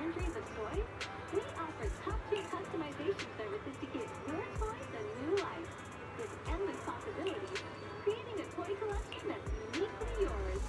centuries of toys, we offer top-tier customization services to give your toys a new life. With endless possibilities, creating a toy collection that's uniquely yours.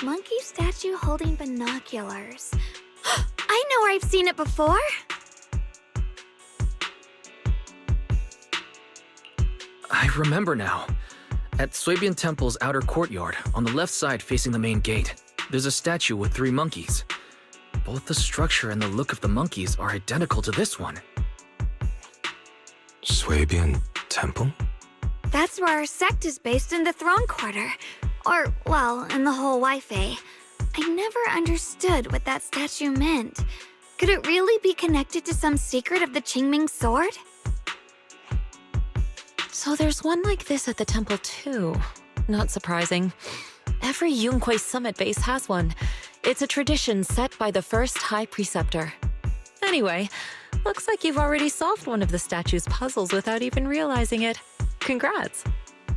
Monkey statue holding binoculars. I know where I've seen it before! I remember now. At Swabian Temple's outer courtyard, on the left side facing the main gate, there's a statue with 3 monkeys. Both the structure and the look of the monkeys are identical to this one. Swabian Temple? That's where our sect is based in the Throne Quarter. Or, well, in the whole Wi-Fi. I never understood what that statue meant. Could it really be connected to some secret of the Qingming sword? So there's one like this at the temple too. Not surprising. Every Yunquei Summit base has one. It's a tradition set by the first High Preceptor. Anyway, looks like you've already solved one of the statue's puzzles without even realizing it. Congrats!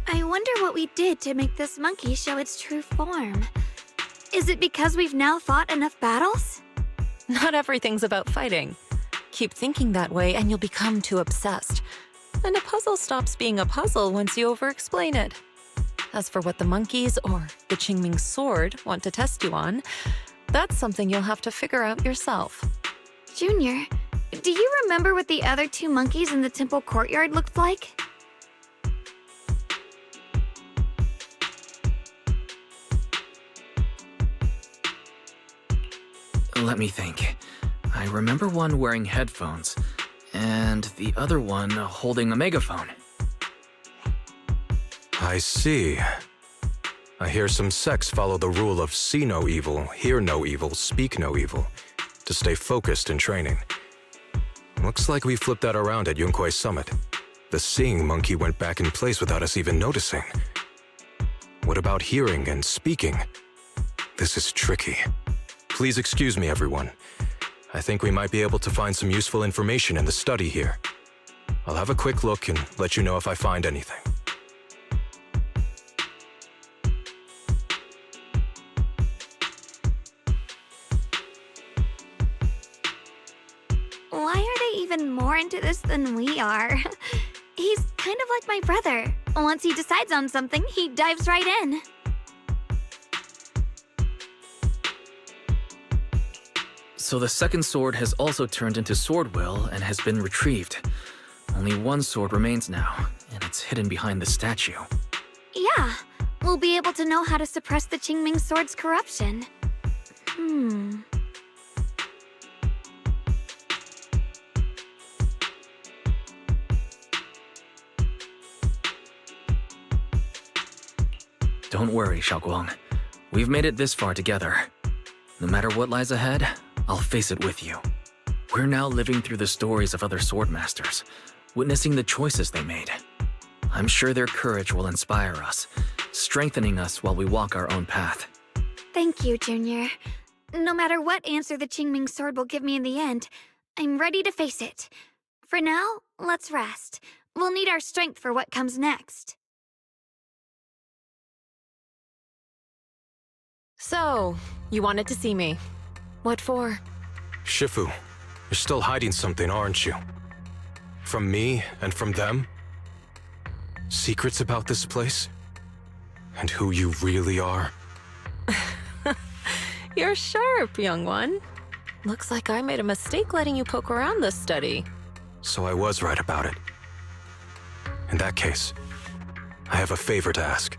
I wonder what we did to make this monkey show its true form. Is it because we've now fought enough battles? Not everything's about fighting. Keep thinking that way and you'll become too obsessed. And a puzzle stops being a puzzle once you over-explain it. As for what the monkeys or the Qingming sword want to test you on, that's something you'll have to figure out yourself. Junior, do you remember what the other 2 monkeys in the temple courtyard looked like? Let me think. I remember one wearing headphones, and the other one holding a megaphone. I see. I hear some sects follow the rule of see no evil, hear no evil, speak no evil, to stay focused in training. Looks like we flipped that around at Yunquei Summit. The seeing monkey went back in place without us even noticing. What about hearing and speaking? This is tricky. Please excuse me, everyone. I think we might be able to find some useful information in the study here. I'll have a quick look and let you know if I find anything. Why are they even more into this than we are? He's kind of like my brother. Once he decides on something, he dives right in. So the second sword has also turned into sword will and has been retrieved. Only one sword remains now, and it's hidden behind the statue. Yeah, we'll be able to know how to suppress the Qingming sword's corruption. Don't worry, Xiaoguang. We've made it this far together. No matter what lies ahead, I'll face it with you. We're now living through the stories of other swordmasters, witnessing the choices they made. I'm sure their courage will inspire us, strengthening us while we walk our own path. Thank you, Junior. No matter what answer the Qingming sword will give me in the end, I'm ready to face it. For now, let's rest. We'll need our strength for what comes next. So, you wanted to see me. What for? Shifu, you're still hiding something, aren't you? From me and from them? Secrets about this place? And who you really are? You're sharp, young one. Looks like I made a mistake letting you poke around this study. So I was right about it. In that case, I have a favor to ask.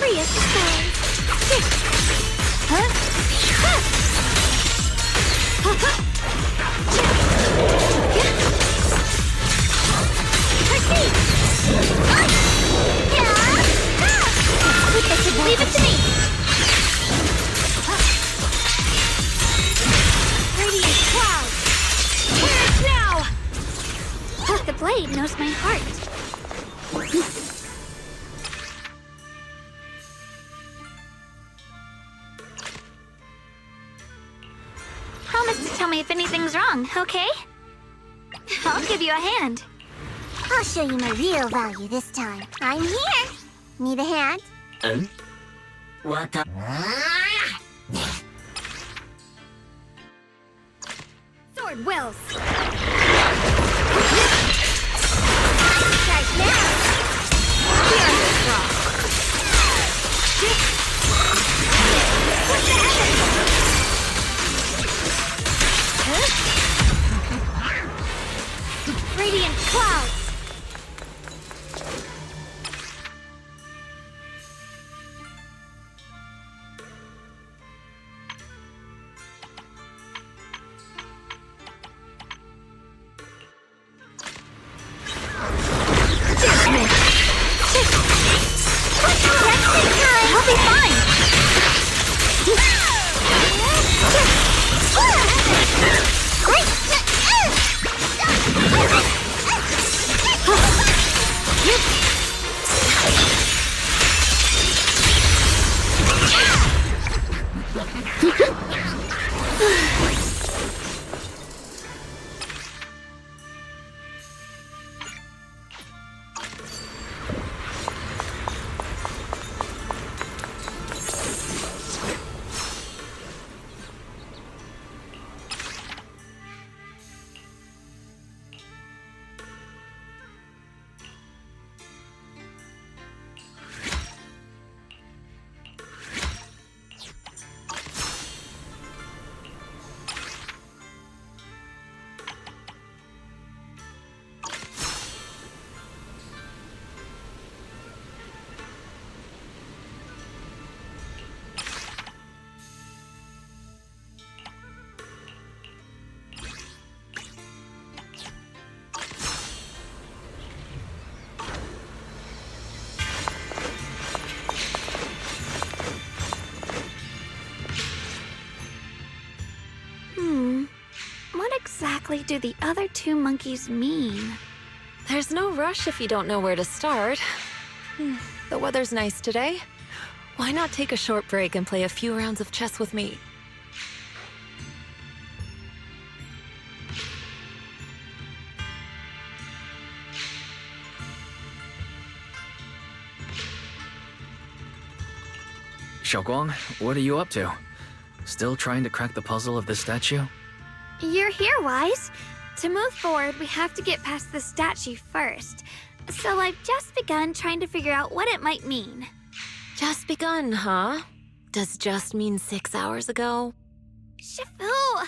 Glorious size. Leave it to me. Radiant cloud. Here now. The blade knows my heart. Promise to tell me if anything's wrong, okay? I'll give you a hand. I'll show you my real value this time. I'm here. Need a hand? Sword wills. Right now. Here is the draw. What the heaven? Radiant clouds. I'll be fine. What exactly do the other two monkeys mean? There's no rush if you don't know where to start. The weather's nice today. Why not take a short break and play a few rounds of chess with me? Xiaoguang, what are you up to? Still trying to crack the puzzle of this statue? You're here, Wise. To move forward, we have to get past the statue first. So I've just begun trying to figure out what it might mean. Just begun, huh? Does just mean 6 hours ago? Shifu, I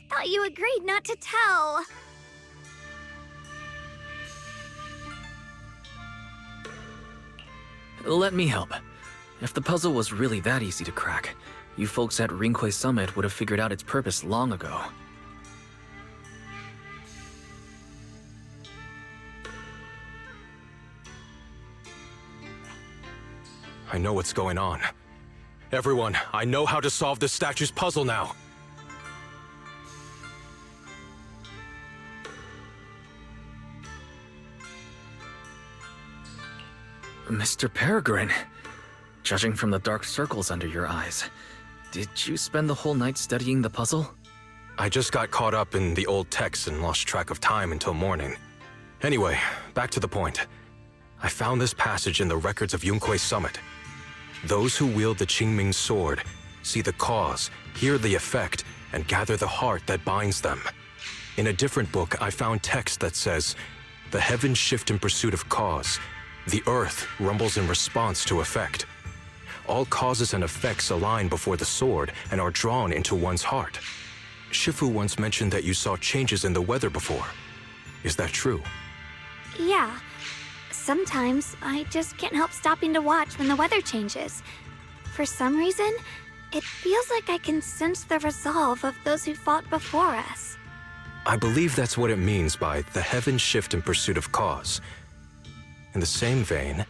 thought you agreed not to tell. Let me help. If the puzzle was really that easy to crack, you folks at Ringquay Summit would have figured out its purpose long ago. I know what's going on. Everyone, I know how to solve this statue's puzzle now. Mr. Peregrine, judging from the dark circles under your eyes, did you spend the whole night studying the puzzle? I just got caught up in the old texts and lost track of time until morning. Anyway, back to the point. I found this passage in the records of Yunquay Summit. Those who wield the Qingming sword see the cause, hear the effect, and gather the heart that binds them. In a different book, I found text that says, "The heavens shift in pursuit of cause. The earth rumbles in response to effect. All causes and effects align before the sword and are drawn into one's heart." Shifu once mentioned that you saw changes in the weather before. Is that true? Yeah. sometimes I just can't help stopping to watch when the weather changes. For some reason, it feels like I can sense the resolve of those who fought before us. I believe that's what it means by the heavens shift in pursuit of cause. In the same vein,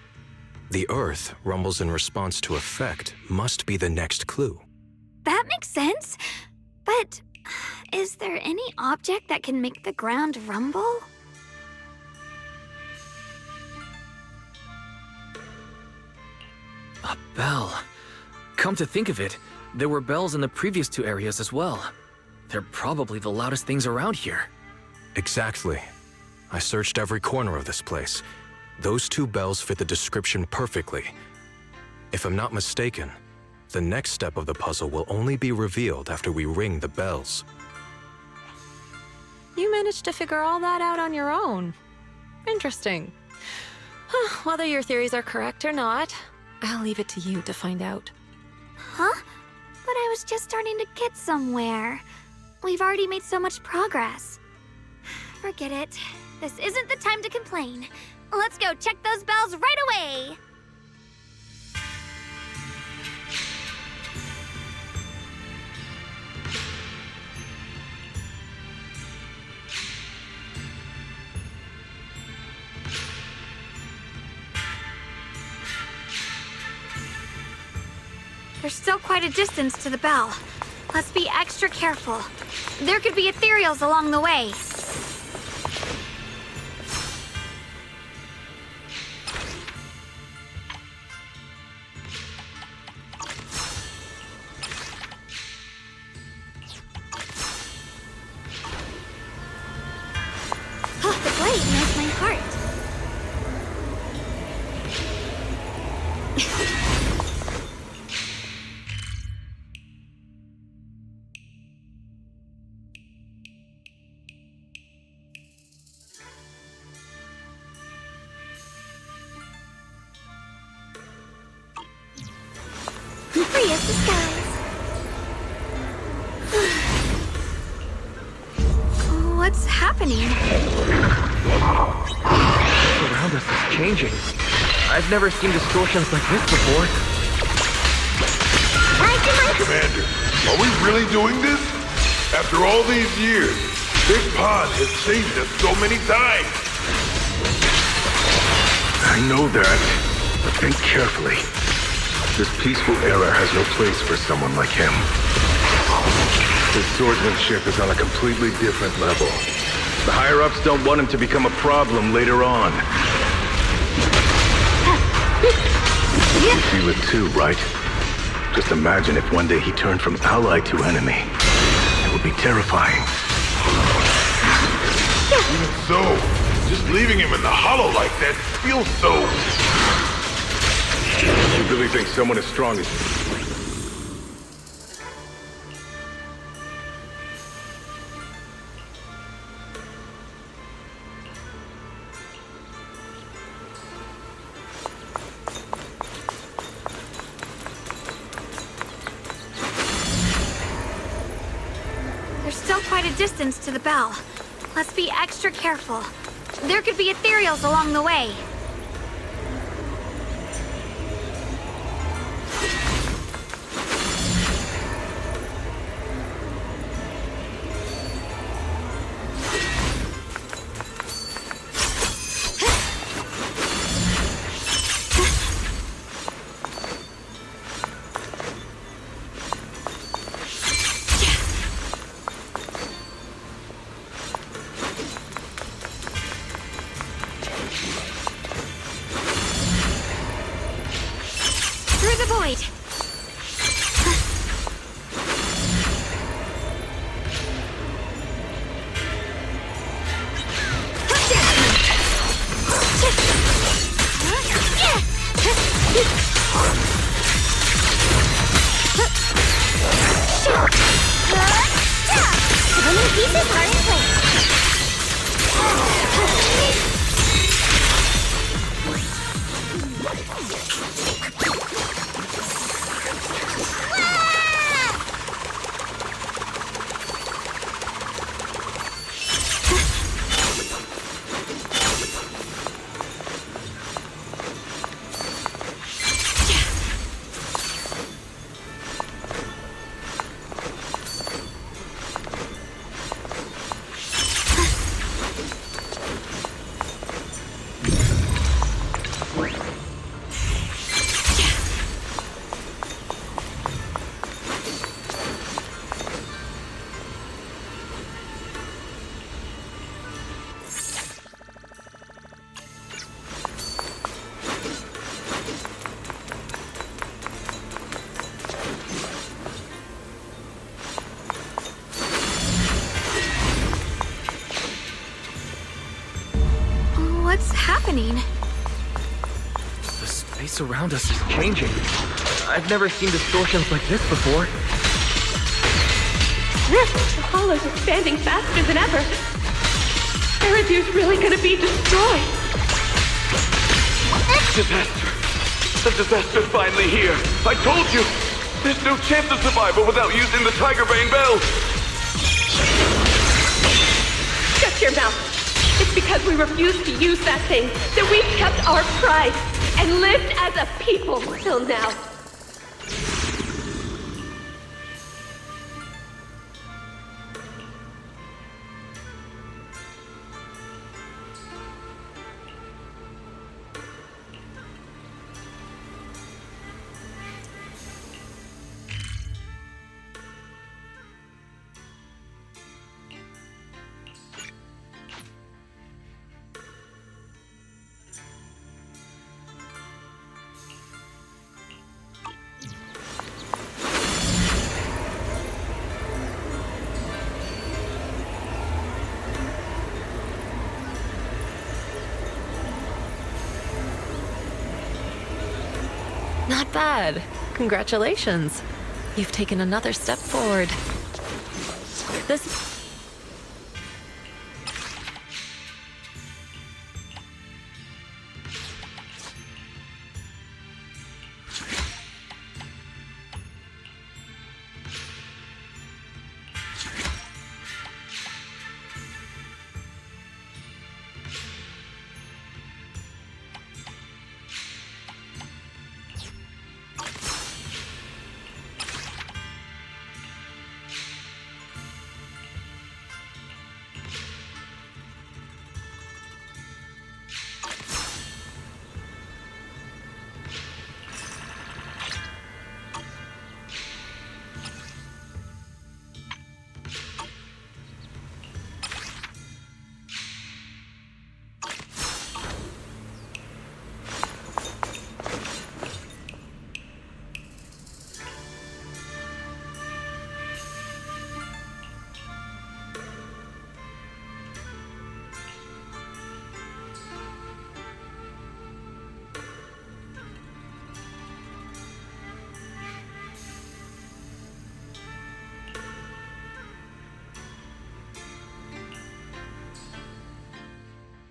the earth rumbles in response to effect must be the next clue. That makes sense. But is there any object that can make the ground rumble? A bell. Come to think of it, there were bells in the previous two areas as well. They're probably the loudest things around here. Exactly. I searched every corner of this place. Those two bells fit the description perfectly. If I'm not mistaken, the next step of the puzzle will only be revealed after we ring the bells. You managed to figure all that out on your own. Interesting. Whether your theories are correct or not, I'll leave it to you to find out. Huh? But I was just starting to get somewhere. We've already made so much progress. Forget it. This isn't the time to complain. Let's go check those bells right away! There's still quite a distance to the bell. Let's be extra careful. There could be ethereals along the way. Oh, the blade knows my heart. Free as the skies. What's happening? Around us is changing. I've never seen distortions like this before. Commander, are we really doing this? After all these years, Big Pod has saved us so many times. I know that, but think carefully. This peaceful era has no place for someone like him. His swordsmanship is on a completely different level. The higher-ups don't want him to become a problem later on. You feel it too, right? Just imagine if one day he turned from ally to enemy. It would be terrifying. Even so, just leaving him in the hollow like that feels so... You really think someone as strong as... There's still quite a distance to the bell. Let's be extra careful. There could be ethereals along the way. Through the void. happening? The space around us is changing. I've never seen distortions like this before. The hollow's expanding faster than ever. Eridu's really gonna be destroyed. Disaster! The disaster's finally here! I told you! There's no chance of survival without using the Tiger Bane Bell! Shut your mouth! It's because we refused to use that thing that we've kept our pride and lived as a people till now. Not bad. Congratulations. You've taken another step forward. This...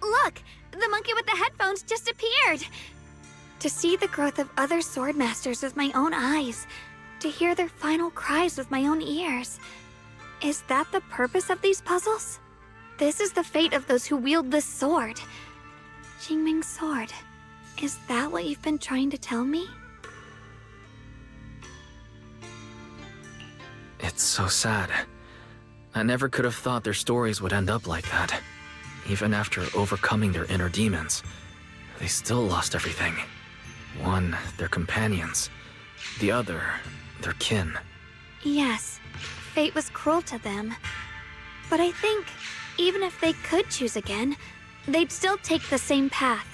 Look! The monkey with the headphones just appeared! To see the growth of other swordmasters with my own eyes, to hear their final cries with my own ears. Is that the purpose of these puzzles? This is the fate of those who wield this sword. Qingming's sword. Is that what you've been trying to tell me? It's so sad. I never could have thought their stories would end up like that. Even after overcoming their inner demons, they still lost everything. One, their companions. The other, their kin. Yes, fate was cruel to them. But I think, even if they could choose again, they'd still take the same path.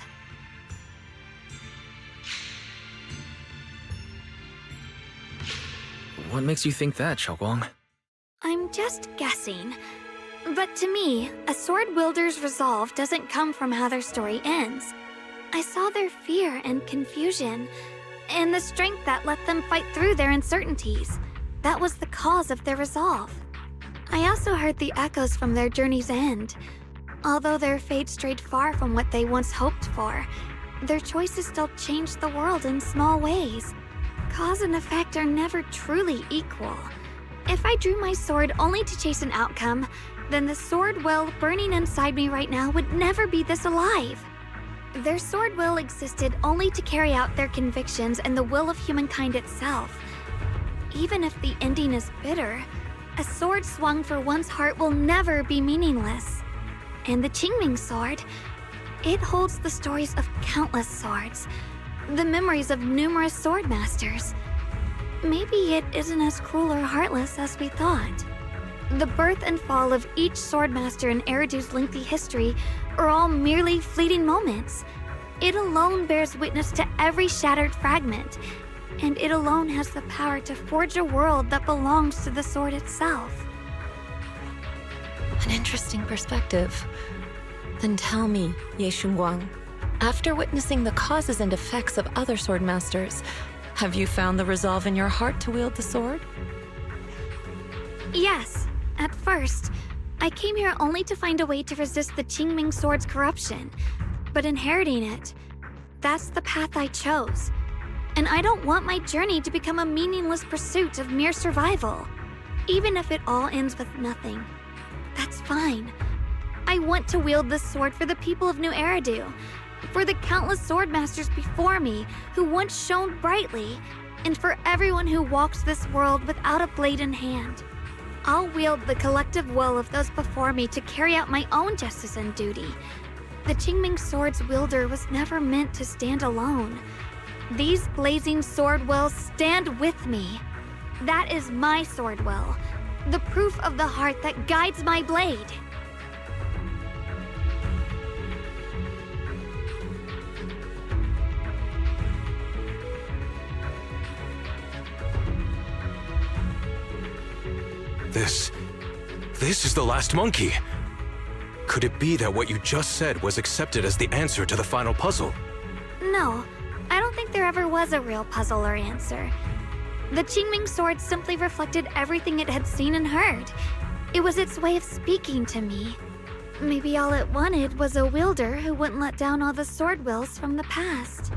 What makes you think that, Xiaoguang? I'm just guessing. But to me, a sword wielder's resolve doesn't come from how their story ends. I saw their fear and confusion, and the strength that let them fight through their uncertainties. That was the cause of their resolve. I also heard the echoes from their journey's end. Although their fate strayed far from what they once hoped for, their choices still changed the world in small ways. Cause and effect are never truly equal. If I drew my sword only to chase an outcome, then the sword will burning inside me right now would never be this alive. Their sword will existed only to carry out their convictions and the will of humankind itself. Even if the ending is bitter, a sword swung for one's heart will never be meaningless. And the Qingming sword, it holds the stories of countless swords, the memories of numerous sword masters. Maybe it isn't as cruel or heartless as we thought. The birth and fall of each swordmaster in Eridu's lengthy history are all merely fleeting moments. It alone bears witness to every shattered fragment, and it alone has the power to forge a world that belongs to the sword itself. An interesting perspective. Then tell me, Ye Shunguang, After witnessing the causes and effects of other swordmasters, have you found the resolve in your heart to wield the sword? Yes, at first. I came here only to find a way to resist the Qingming sword's corruption. But inheriting it, that's the path I chose. And I don't want my journey to become a meaningless pursuit of mere survival. Even if it all ends with nothing, that's fine. I want to wield this sword for the people of New Eridu, for the countless swordmasters before me who once shone brightly, and for everyone who walks this world without a blade in hand. I'll wield the collective will of those before me to carry out my own justice and duty. The Qingming sword's wielder was never meant to stand alone. These blazing sword wills stand with me. That is my sword will, the proof of the heart that guides my blade. This is the last monkey. Could it be that what you just said was accepted as the answer to the final puzzle? No, I don't think there ever was a real puzzle or answer. The Qingming sword simply reflected everything it had seen and heard. It was its way of speaking to me. Maybe all it wanted was a wielder who wouldn't let down all the sword wills from the past.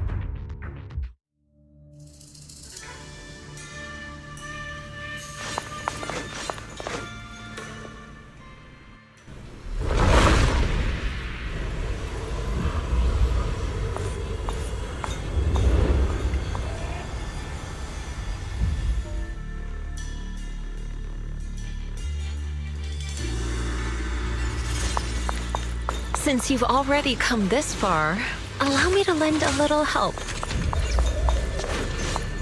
Since you've already come this far, allow me to lend a little help.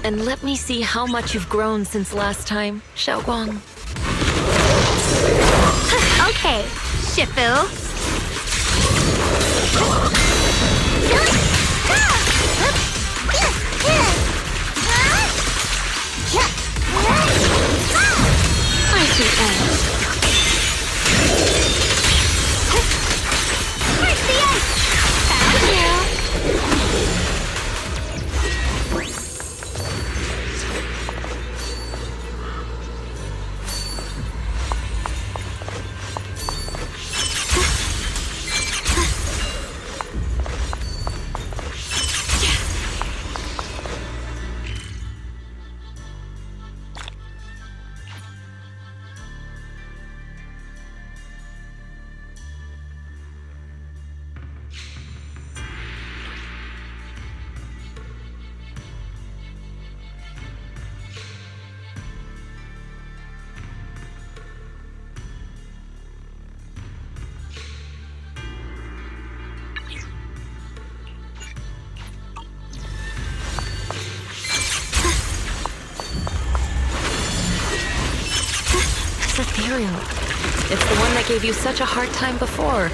And let me see how much you've grown since last time, Xiaoguang. Okay, Shifu. I see end. Ethereal. It's the one that gave you such a hard time before.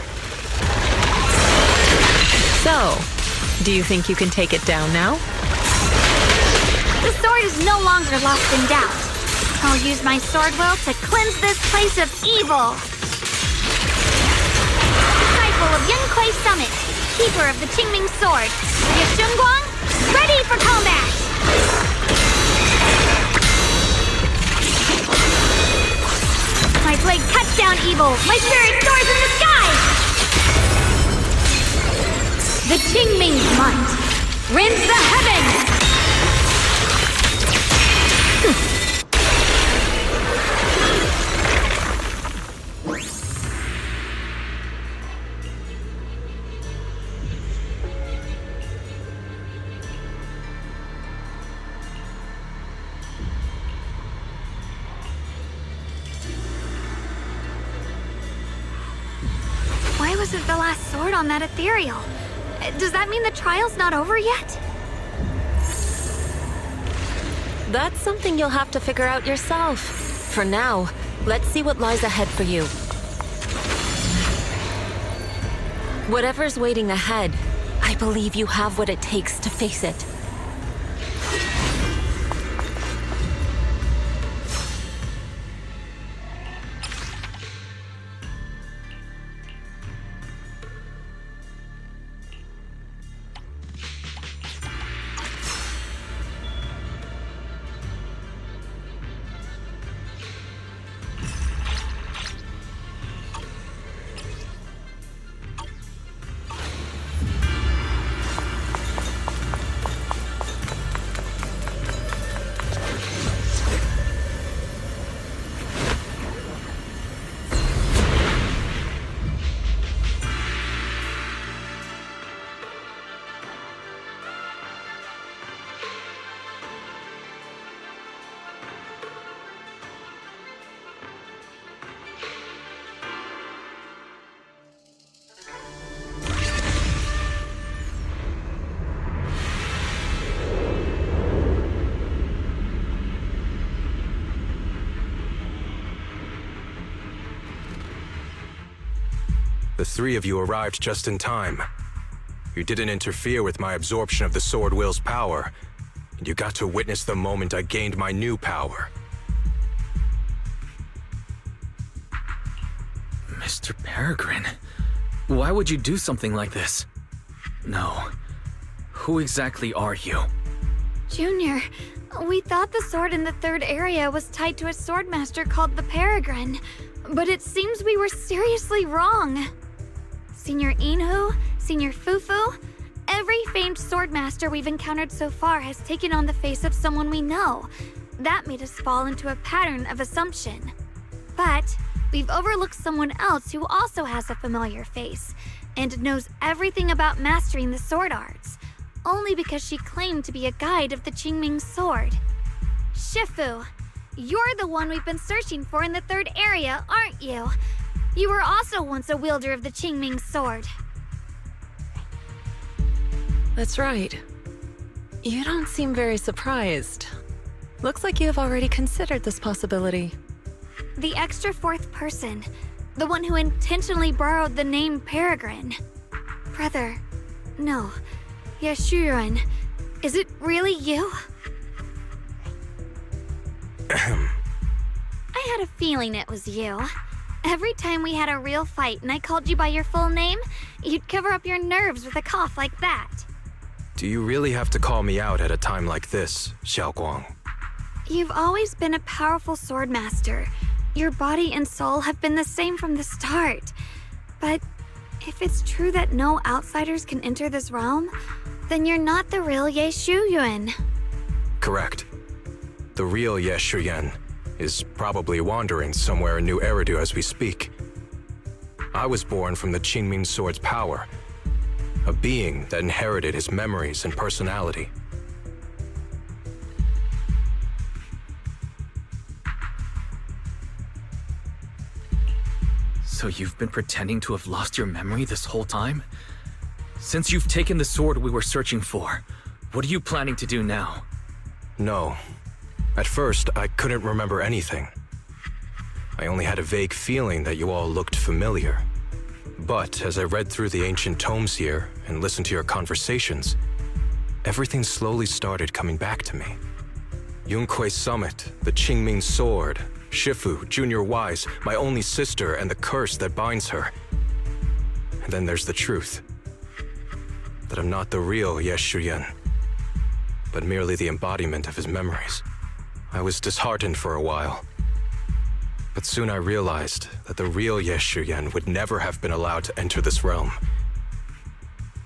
So, do you think you can take it down now? The sword is no longer lost in doubt. I'll use my sword will to cleanse this place of evil. Disciple of Yunquei Summit, keeper of the Qingming sword, Yashunguang, ready for combat! My blade cuts down evil. My spirit soars in the sky. The Qingming's might rends the heavens. Why wasn't the last sword on that ethereal? Does that mean the trial's not over yet? That's something you'll have to figure out yourself. For now, let's see what lies ahead for you. Whatever's waiting ahead, I believe you have what it takes to face it. The three of you arrived just in time. You didn't interfere with my absorption of the Sword Will's power, and you got to witness the moment I gained my new power. Mr. Peregrine, why would you do something like this? No. Who exactly are you? Junior, we thought the sword in the third area was tied to a swordmaster called the Peregrine, but it seems we were seriously wrong. Senior Inhu, Senior Fufu, every famed swordmaster we've encountered so far has taken on the face of someone we know. That made us fall into a pattern of assumption. But we've overlooked someone else who also has a familiar face and knows everything about mastering the sword arts, only because she claimed to be a guide of the Qingming sword. Shifu, you're the one we've been searching for in the third area, aren't you? You were also once a wielder of the Qingming sword. That's right. You don't seem very surprised. Looks like you have already considered this possibility. The extra fourth person, the one who intentionally borrowed the name Peregrine. Brother, no, Yashuren, is it really you? I had a feeling it was you. Every time we had a real fight and I called you by your full name, you'd cover up your nerves with a cough like that. Do you really have to call me out at a time like this, Xiaoguang? You've always been a powerful swordmaster. Your body and soul have been the same from the start. But if it's true that no outsiders can enter this realm, then you're not the real Ye Shuyuan. Correct. The real Ye Shuyan is probably wandering somewhere in New Eridu as we speak. I was born from the Qingming Sword's power, a being that inherited his memories and personality. So you've been pretending to have lost your memory this whole time? Since you've taken the sword we were searching for, what are you planning to do now? No. At first, I couldn't remember anything. I only had a vague feeling that you all looked familiar. But as I read through the ancient tomes here and listened to your conversations, everything slowly started coming back to me. Yunquei Summit, the Qingming Sword, Shifu, Junior Wise, my only sister, and the curse that binds her. And then there's the truth. That I'm not the real Ye Shuyan, but merely the embodiment of his memories. I was disheartened for a while. But soon I realized that the real Ye Shuyan would never have been allowed to enter this realm.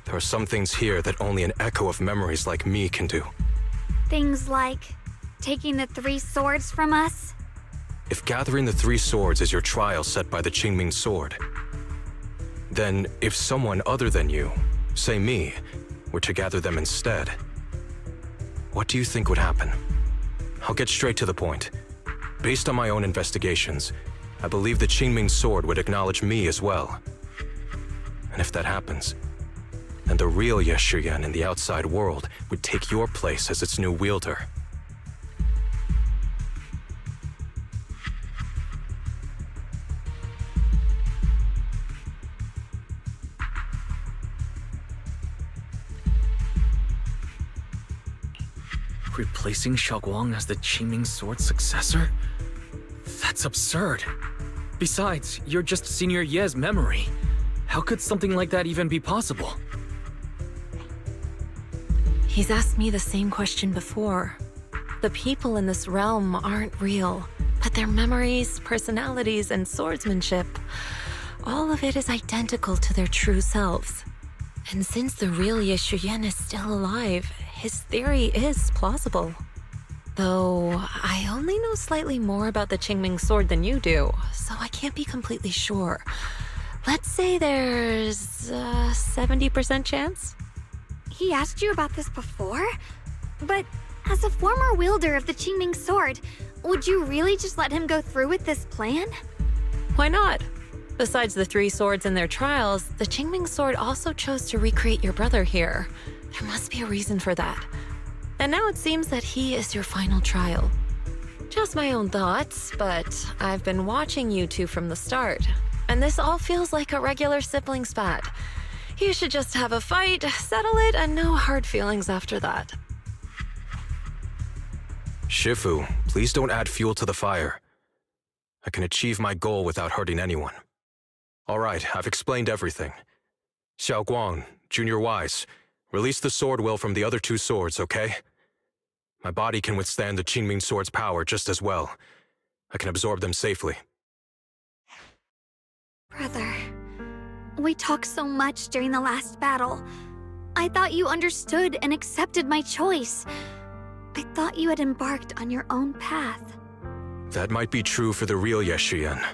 There are some things here that only an echo of memories like me can do. Things like taking the 3 swords from us? If gathering the 3 swords is your trial set by the Qingming Sword, then if someone other than you, say me, were to gather them instead, what do you think would happen? I'll get straight to the point. Based on my own investigations, I believe the Qingming Sword would acknowledge me as well. And if that happens, then the real Ye Shuyan in the outside world would take your place as its new wielder. Replacing Xiaoguang as the Qingming Sword's successor? That's absurd. Besides, you're just Senior Ye's memory. How could something like that even be possible? He's asked me the same question before. The people in this realm aren't real, but their memories, personalities, and swordsmanship, all of it is identical to their true selves. And since the real Ye Shuyan is still alive, his theory is plausible. Though, I only know slightly more about the Qingming Sword than you do, so I can't be completely sure. Let's say there's a 70% chance? He asked you about this before? But as a former wielder of the Qingming Sword, would you really just let him go through with this plan? Why not? Besides the 3 swords and their trials, the Qingming Sword also chose to recreate your brother here. There must be a reason for that. And now it seems that he is your final trial. Just my own thoughts, but I've been watching you two from the start. and this all feels like a regular sibling spat. You should just have a fight, settle it, and no hard feelings after that. Shifu, please don't add fuel to the fire. I can achieve my goal without hurting anyone. All right, I've explained everything. Xiao Guang, Junior Wise, release the sword will from the other two swords, okay? My body can withstand the Qingming sword's power just as well. I can absorb them safely. Brother, we talked so much during the last battle. I thought you understood and accepted my choice. I thought you had embarked on your own path. That might be true for the real Yeshiyan.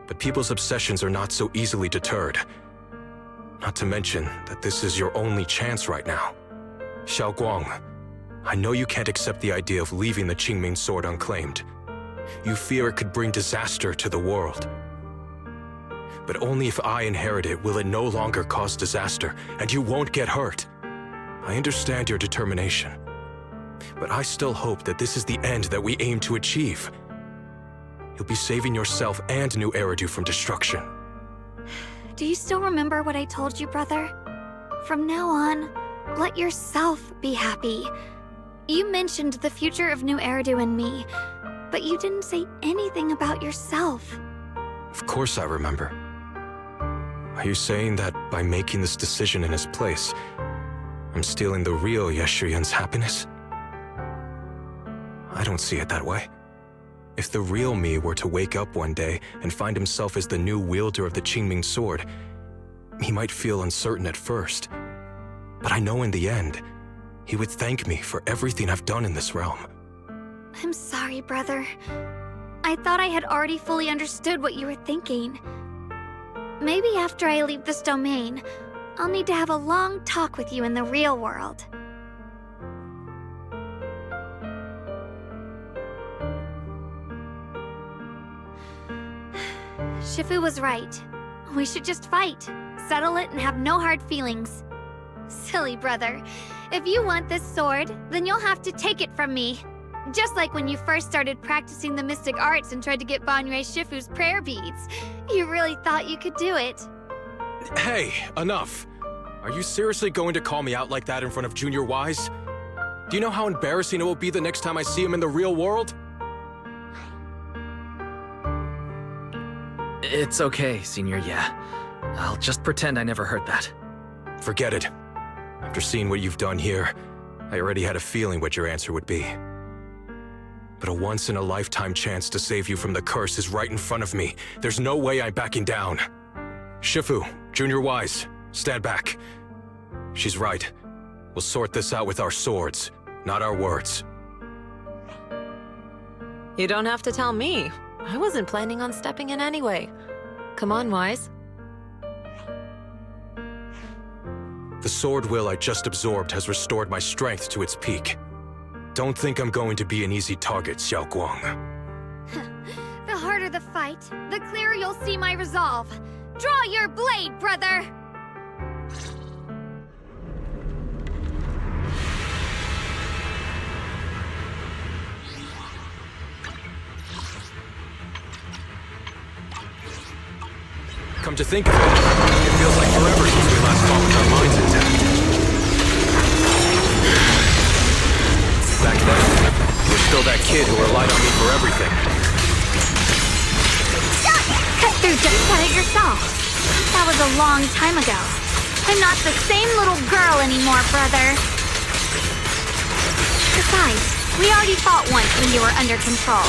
But people's obsessions are not so easily deterred. Not to mention that this is your only chance right now. Xiao Guang, I know you can't accept the idea of leaving the Qingming sword unclaimed. You fear it could bring disaster to the world. But only if I inherit it will it no longer cause disaster, and you won't get hurt. I understand your determination. But I still hope that this is the end that we aim to achieve. You'll be saving yourself and New Eridu from destruction. Do you still remember what I told you, brother? From now on, let yourself be happy. You mentioned the future of New Eridu and me, but you didn't say anything about yourself. Of course I remember. Are you saying that by making this decision in his place, I'm stealing the real Yeshuyan's happiness? I don't see it that way. If the real me were to wake up one day and find himself as the new wielder of the Qingming sword, he might feel uncertain at first. But I know in the end, he would thank me for everything I've done in this realm. I'm sorry, brother. I thought I had already fully understood what you were thinking. Maybe after I leave this domain, I'll need to have a long talk with you in the real world. Shifu was right. We should just fight, settle it, and have no hard feelings. Silly brother. If you want this sword, then you'll have to take it from me. Just like when you first started practicing the mystic arts and tried to get Banyue Shifu's prayer beads. You really thought you could do it. Hey, enough! Are you seriously going to call me out like that in front of Junior Wise? Do you know how embarrassing it will be the next time I see him in the real world? It's okay, Senior, yeah. I'll just pretend I never heard that. Forget it. After seeing what you've done here, I already had a feeling what your answer would be. But a once-in-a-lifetime chance to save you from the curse is right in front of me. There's no way I'm backing down. Shifu, Junior Wise, stand back. She's right. We'll sort this out with our swords, not our words. You don't have to tell me. I wasn't planning on stepping in anyway. Come on, Wise. The sword will I just absorbed has restored my strength to its peak. Don't think I'm going to be an easy target, Xiao Guang. The harder the fight, the clearer you'll see my resolve. Draw your blade, brother! Come to think of it, it feels like forever since we last fought with our minds intact. Back then, you were still that kid who relied on me for everything. Cut through just said it yourself. That was a long time ago. I'm not the same little girl anymore, brother. Besides, we already fought once when you were under control.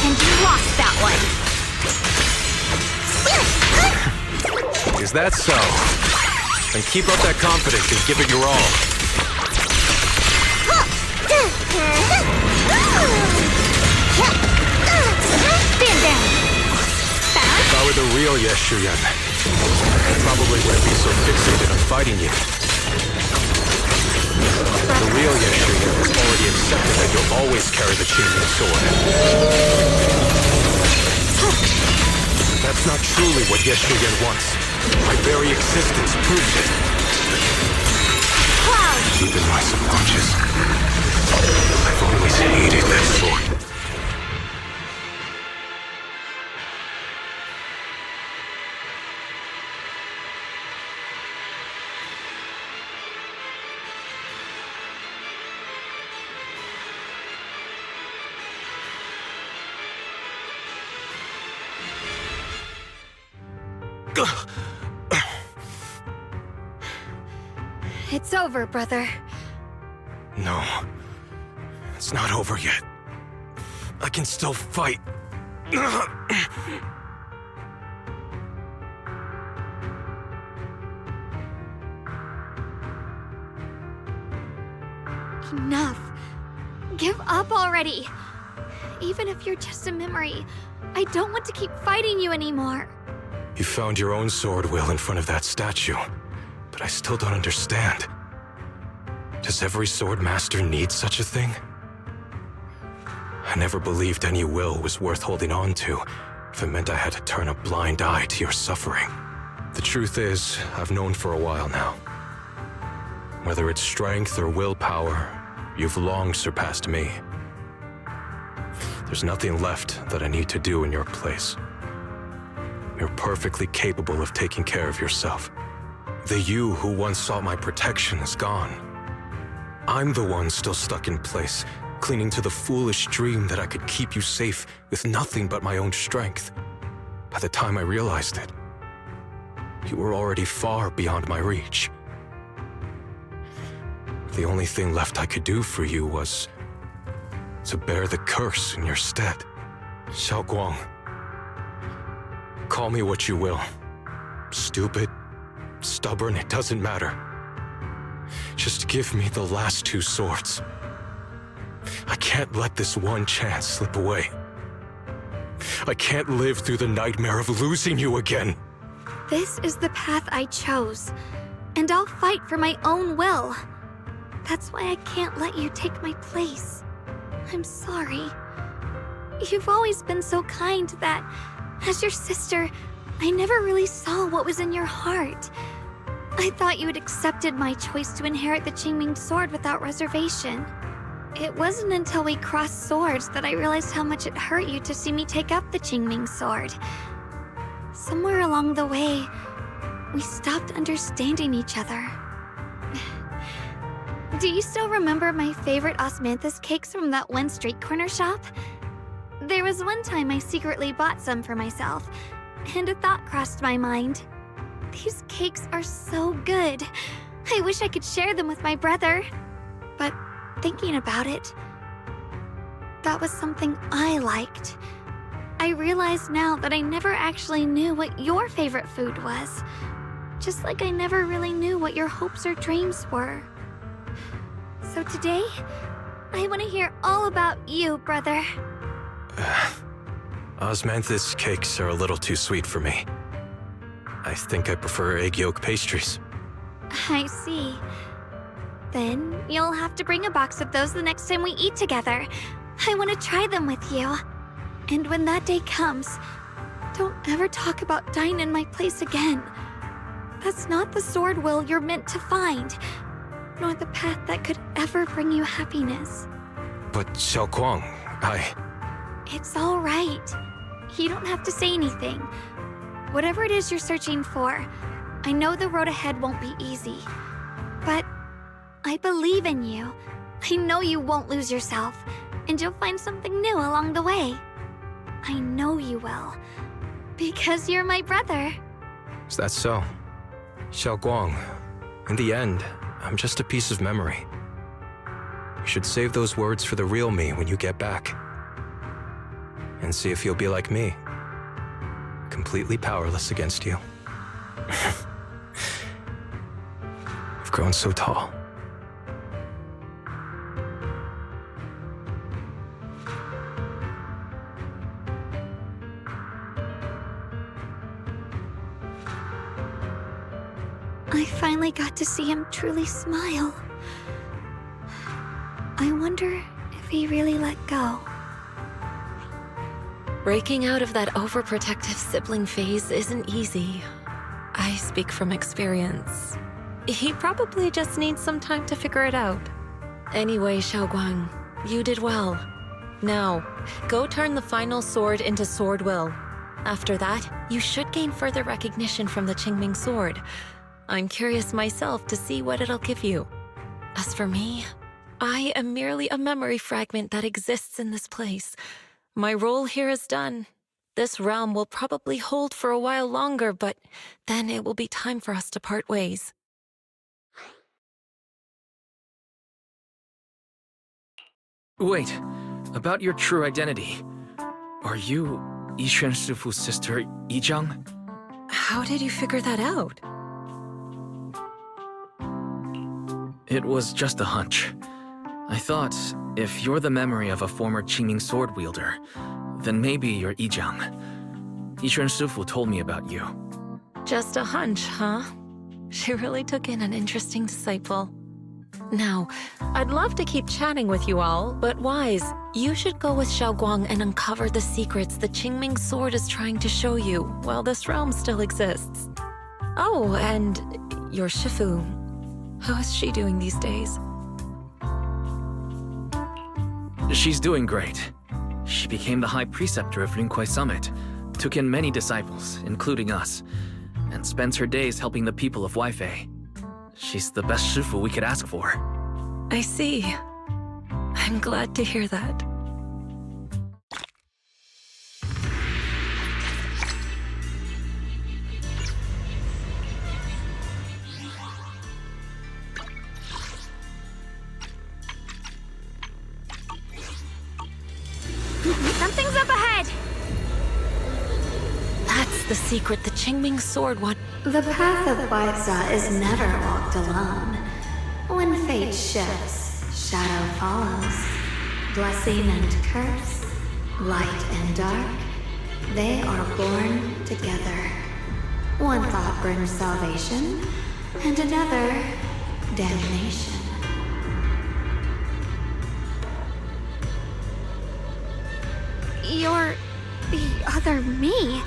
And you lost that one. Is that so? Then keep up that confidence and give it your all. Stand down. If I were the real Yeshuyan, I probably wouldn't be so fixated on fighting you. The real Yeshuyan has already accepted that you'll always carry the Qingming sword. That's not truly what Yeshuyan wants. My very existence proves it. Deep in my subconscious, I've always hated that sword. It's over, brother. No. It's not over yet. I can still fight. Enough. Give up already. Even if you're just a memory, I don't want to keep fighting you anymore. You found your own sword, Will, in front of that statue. But I still don't understand. Does every sword master need such a thing? I never believed any will was worth holding on to if it meant I had to turn a blind eye to your suffering. The truth is, I've known for a while now. Whether it's strength or willpower, you've long surpassed me. There's nothing left that I need to do in your place. You're perfectly capable of taking care of yourself. The you who once sought my protection is gone. I'm the one still stuck in place, clinging to the foolish dream that I could keep you safe with nothing but my own strength. By the time I realized it, you were already far beyond my reach. The only thing left I could do for you was to bear the curse in your stead. Xiaoguang, call me what you will. Stupid, stubborn, it doesn't matter. Just give me the last two swords. I can't let this one chance slip away. I can't live through the nightmare of losing you again. This is the path I chose, and I'll fight for my own will. That's why I can't let you take my place. I'm sorry. You've always been so kind that, as your sister, I never really saw what was in your heart. I thought you had accepted my choice to inherit the Qingming sword without reservation. It wasn't until we crossed swords that I realized how much it hurt you to see me take up the Qingming sword. Somewhere along the way, we stopped understanding each other. Do you still remember my favorite osmanthus cakes from that one street corner shop? There was one time I secretly bought some for myself, and a thought crossed my mind. These cakes are so good. I wish I could share them with my brother. But thinking about it, that was something I liked. I realize now that I never actually knew what your favorite food was. Just like I never really knew what your hopes or dreams were. So today, I want to hear all about you, brother. Osmanthus cakes are a little too sweet for me. I think I prefer egg yolk pastries. I see. Then you'll have to bring a box of those the next time we eat together. I want to try them with you. And when that day comes, don't ever talk about dying in my place again. That's not the sword will you're meant to find, nor the path that could ever bring you happiness. But Xiaoguang, It's all right. You don't have to say anything. Whatever it is you're searching for, I know the road ahead won't be easy. But I believe in you. I know you won't lose yourself, and you'll find something new along the way. I know you will. Because you're my brother. Is that so? Xiaoguang, in the end, I'm just a piece of memory. You should save those words for the real me when you get back. And see if you'll be like me. Completely powerless against you. You've grown so tall. I finally got to see him truly smile. I wonder if he really let go. Breaking out of that overprotective sibling phase isn't easy. I speak from experience. He probably just needs some time to figure it out. Anyway, Xiaoguang, you did well. Now, go turn the final sword into sword will. After that, you should gain further recognition from the Qingming sword. I'm curious myself to see what it'll give you. As for me, I am merely a memory fragment that exists in this place. My role here is done. This realm will probably hold for a while longer, but then it will be time for us to part ways. Wait, about your true identity. Are you Yixuan Shifu's sister, Yizhang? How did you figure that out? It was just a hunch. I thought, if you're the memory of a former Qingming sword wielder, then maybe you're Yizhang. Yixuan Shifu told me about you. Just a hunch, huh? She really took in an interesting disciple. Now, I'd love to keep chatting with you all, but Wise, you should go with Xiaoguang and uncover the secrets the Qingming sword is trying to show you while this realm still exists. Oh, and your Shifu. How is she doing these days? She's doing great. She became the High Preceptor of Yunquai Summit, took in many disciples, including us, and spends her days helping the people of Weifei. She's the best Shifu we could ask for. I see. I'm glad to hear that. Something's up ahead! That's the secret the Qingming sword wants. The path of Baiza is never walked alone. When fate shifts, shadow follows. Blessing and curse, light and dark, they are born together. One thought brings salvation, and another, damnation. You're the other me.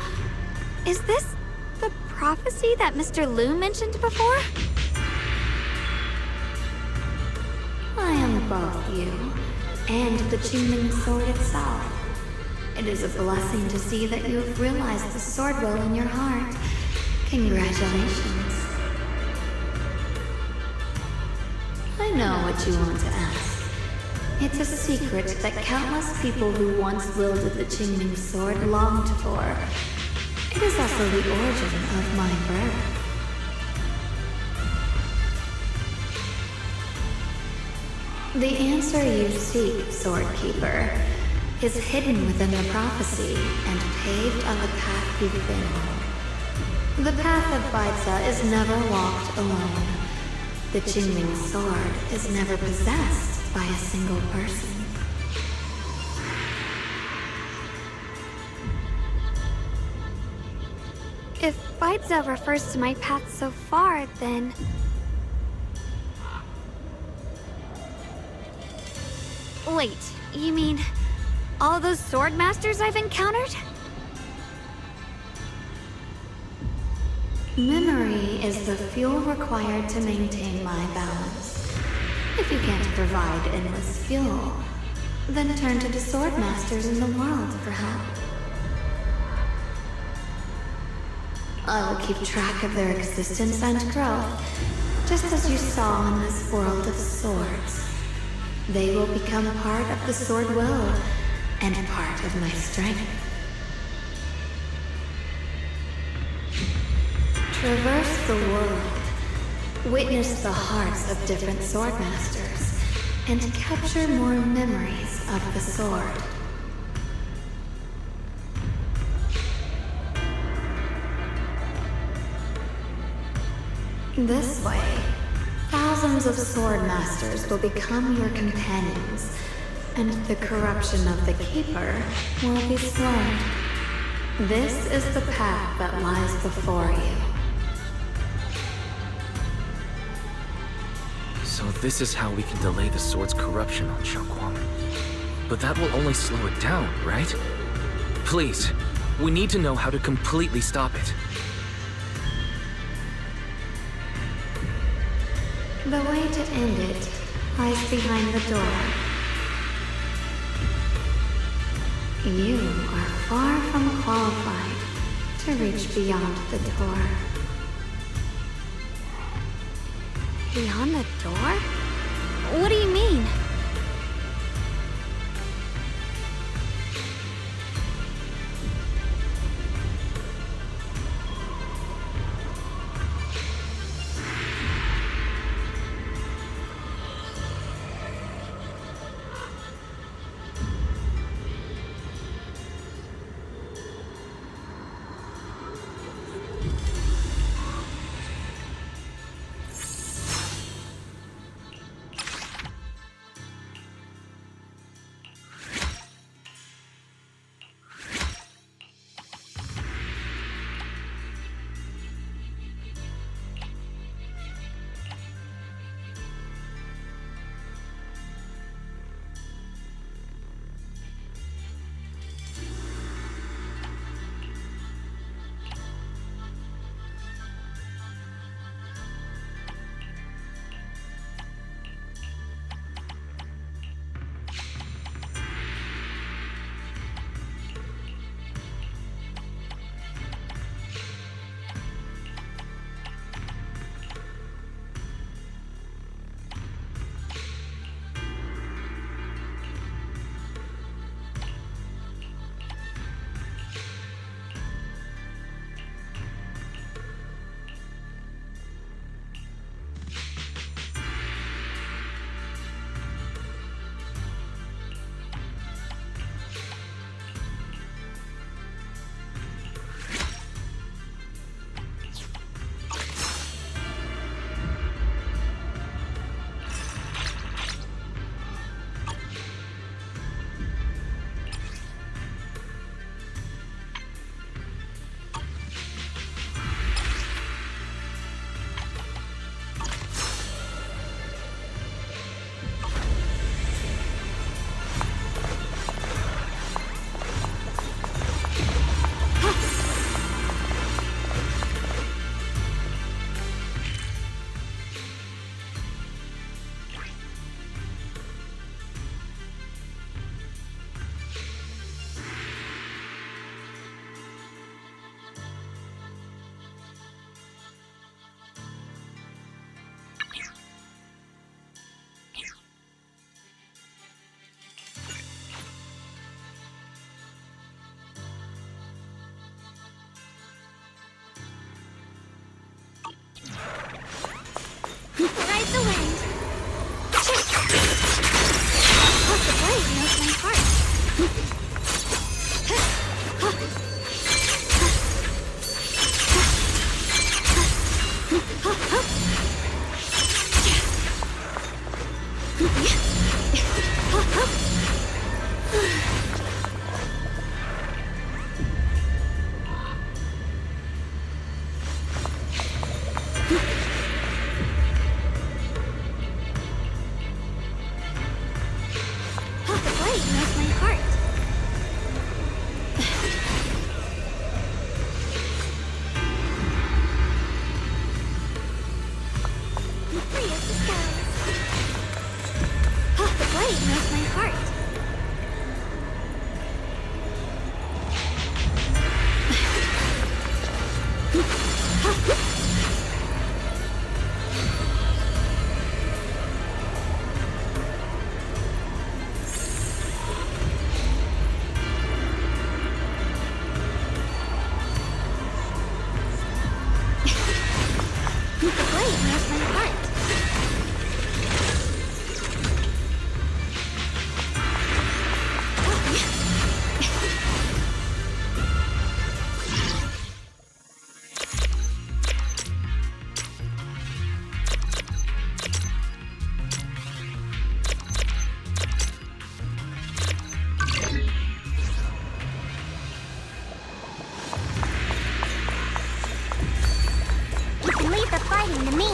Is this the prophecy that Mr. Liu mentioned before? I am both you and the Qingming sword itself. It is a blessing to see that you have realized the sword will in your heart. Congratulations. I know what you want to ask. It's a secret that countless people who once wielded the Qingming sword longed for. It is also the origin of my birth. The answer you seek, Sword Keeper, is hidden within the prophecy and paved on the path you've been on. The path of Baiza is never walked alone. The Qingming sword is never possessed by a single person. If Baiza refers to my path so far, then... Wait, you mean all those sword masters I've encountered? Memory is the fuel required to maintain my balance. If you can't provide endless fuel, then turn to the sword masters in the world for help. I will keep track of their existence and growth, just as you saw in this world of swords. They will become part of the sword will, and part of my strength. Traverse the world, witness the hearts of different sword masters, and capture more memories of the sword. This way, thousands of sword masters will become your companions, and the corruption of the Keeper will be slowed. This is the path that lies before you. So this is how we can delay the sword's corruption on Xiaoguang. But that will only slow it down, right? Please, we need to know how to completely stop it. The way to end it lies behind the door. You are far from qualified to reach beyond the door. Beyond the door? What do you mean? me.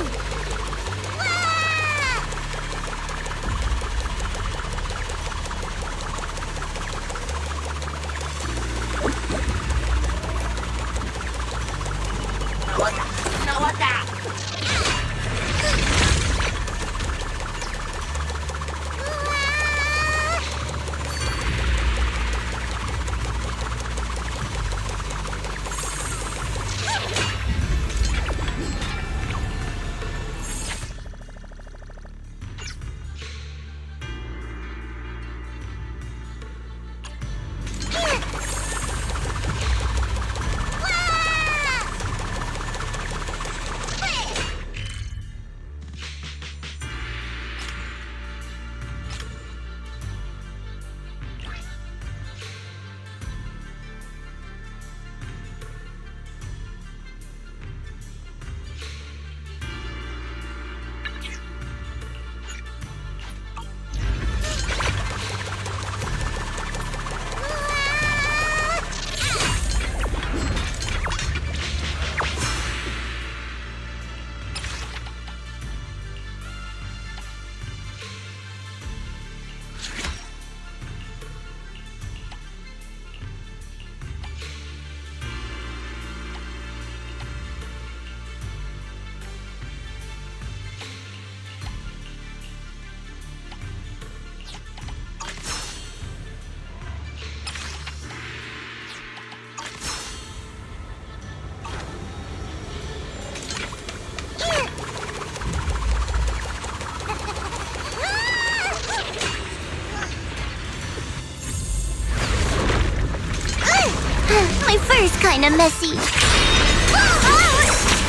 My fur's kinda messy.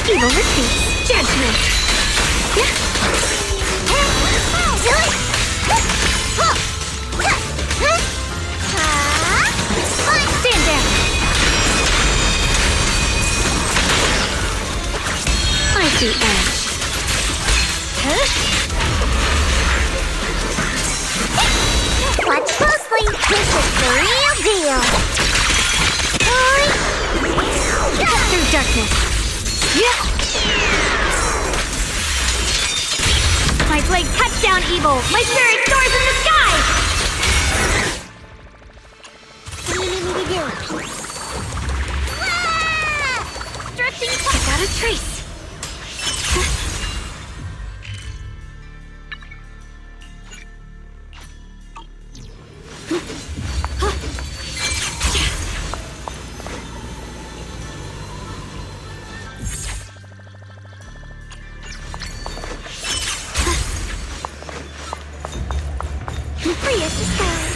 Evil retreats. Judgment. Stand down. I see edge. Watch closely. This is the real deal. Cut through darkness. Yeah. My blade cuts down evil. My spirit soars in the sky. What do you need me to do? Drifting. I got a trace. Free as the stars.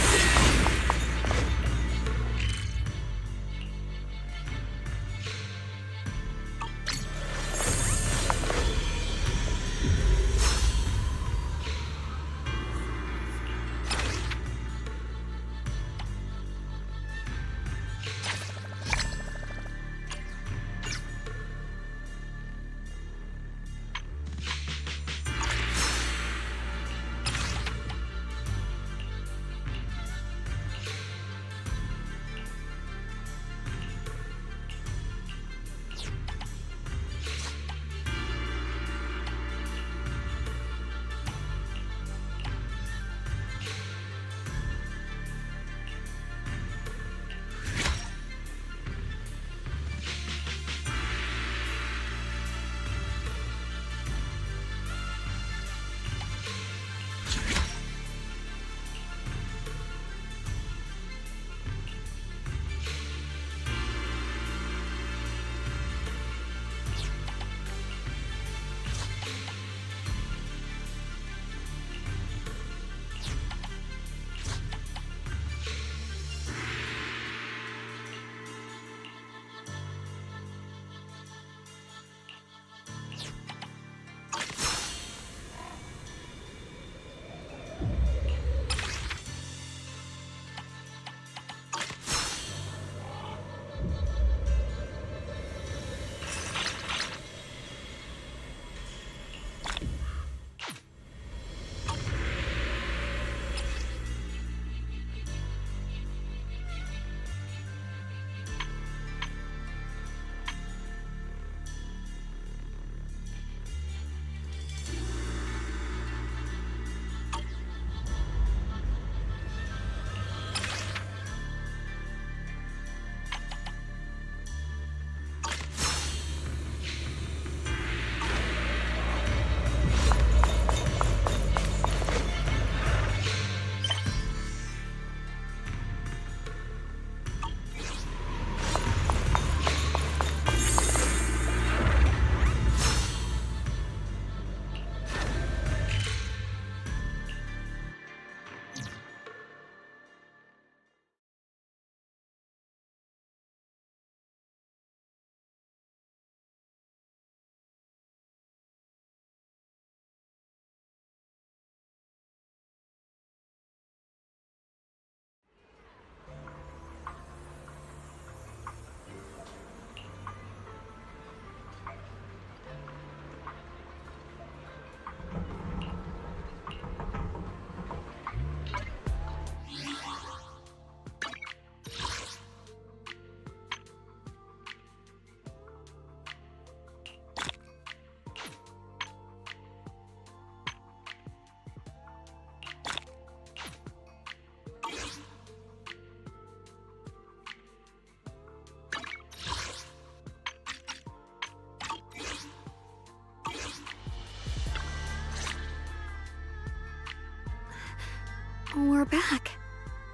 we're back.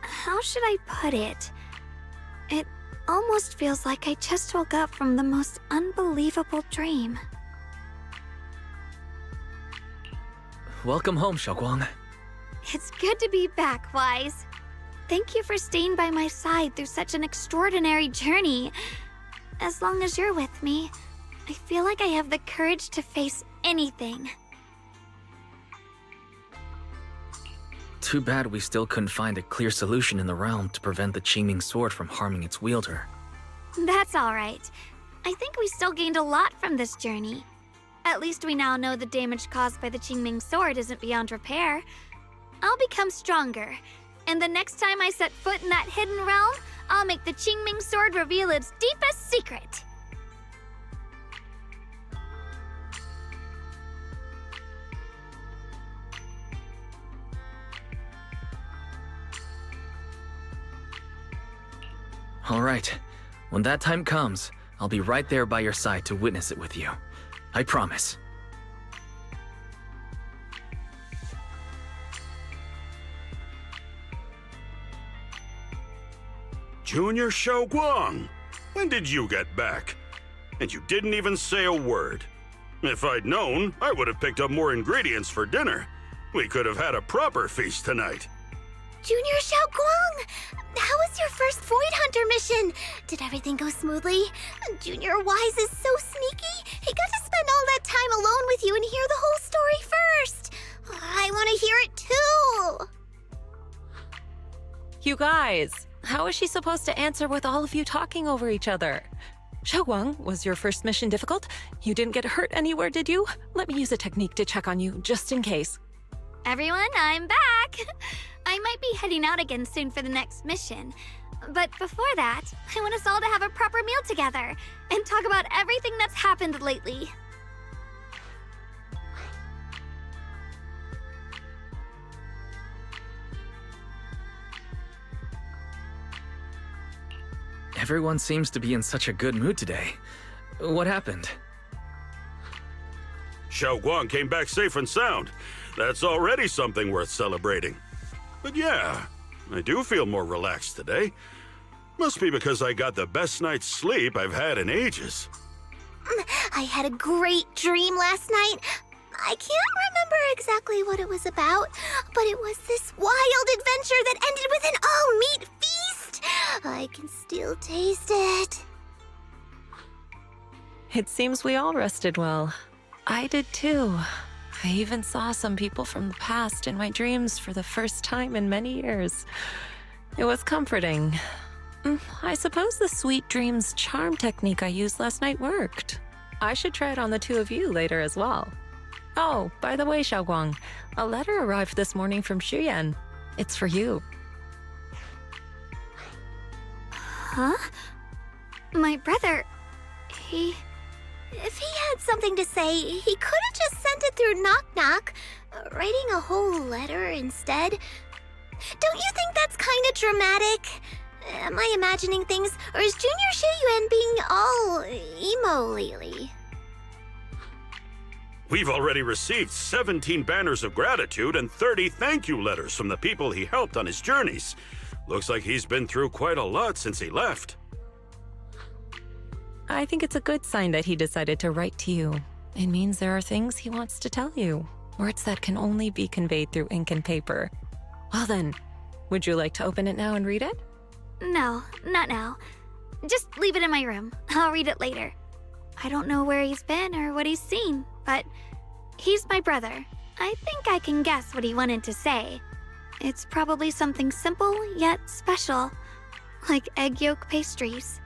How should I put it? It almost feels like I just woke up from the most unbelievable dream. Welcome home, Xiaoguang. It's good to be back, Wise. Thank you for staying by my side through such an extraordinary journey. As long as you're with me, I feel like I have the courage to face anything. Too bad we still couldn't find a clear solution in the realm to prevent the Qingming sword from harming its wielder. That's alright. I think we still gained a lot from this journey. At least we now know the damage caused by the Qingming sword isn't beyond repair. I'll become stronger, and the next time I set foot in that hidden realm, I'll make the Qingming sword reveal its deepest secret. All right. When that time comes, I'll be right there by your side to witness it with you. I promise. Junior Xiaoguang, when did you get back? And you didn't even say a word. If I'd known, I would have picked up more ingredients for dinner. We could have had a proper feast tonight. Junior Xiaoguang! How was your first Void Hunter mission? Did everything go smoothly? Junior Wise is so sneaky. He got to spend all that time alone with you and hear the whole story first. I want to hear it too. You guys, how is she supposed to answer with all of you talking over each other? Xiaoguang, was your first mission difficult? You didn't get hurt anywhere, did you? Let me use a technique to check on you, just in case. Everyone, I'm back! I might be heading out again soon for the next mission. But before that, I want us all to have a proper meal together and talk about everything that's happened lately. Everyone seems to be in such a good mood today. What happened? Xiaoguang came back safe and sound. That's already something worth celebrating. But yeah, I do feel more relaxed today. Must be because I got the best night's sleep I've had in ages. I had a great dream last night. I can't remember exactly what it was about, but it was this wild adventure that ended with an all-meat feast. I can still taste it. It seems we all rested well. I did too. I even saw some people from the past in my dreams for the first time in many years. It was comforting. I suppose the sweet dreams charm technique I used last night worked. I should try it on the two of you later as well. Oh, by the way, Xiaoguang, a letter arrived this morning from Xuyan. It's for you. Huh? My brother, If he had something to say, he could have just sent it through Knock Knock, writing a whole letter instead. Don't you think that's kind of dramatic? Am I imagining things, or is Junior Shiyuan being all emo lately? We've already received 17 banners of gratitude and 30 thank you letters from the people he helped on his journeys. Looks like he's been through quite a lot since he left. I think it's a good sign that he decided to write to you. It means there are things he wants to tell you, words that can only be conveyed through ink and paper. Well then, would you like to open it now and read it? no, not now. Just leave it in my room. I'll read it later. I don't know where he's been or what he's seen, but he's my brother. I think I can guess what he wanted to say. It's probably something simple yet special, like egg yolk pastries.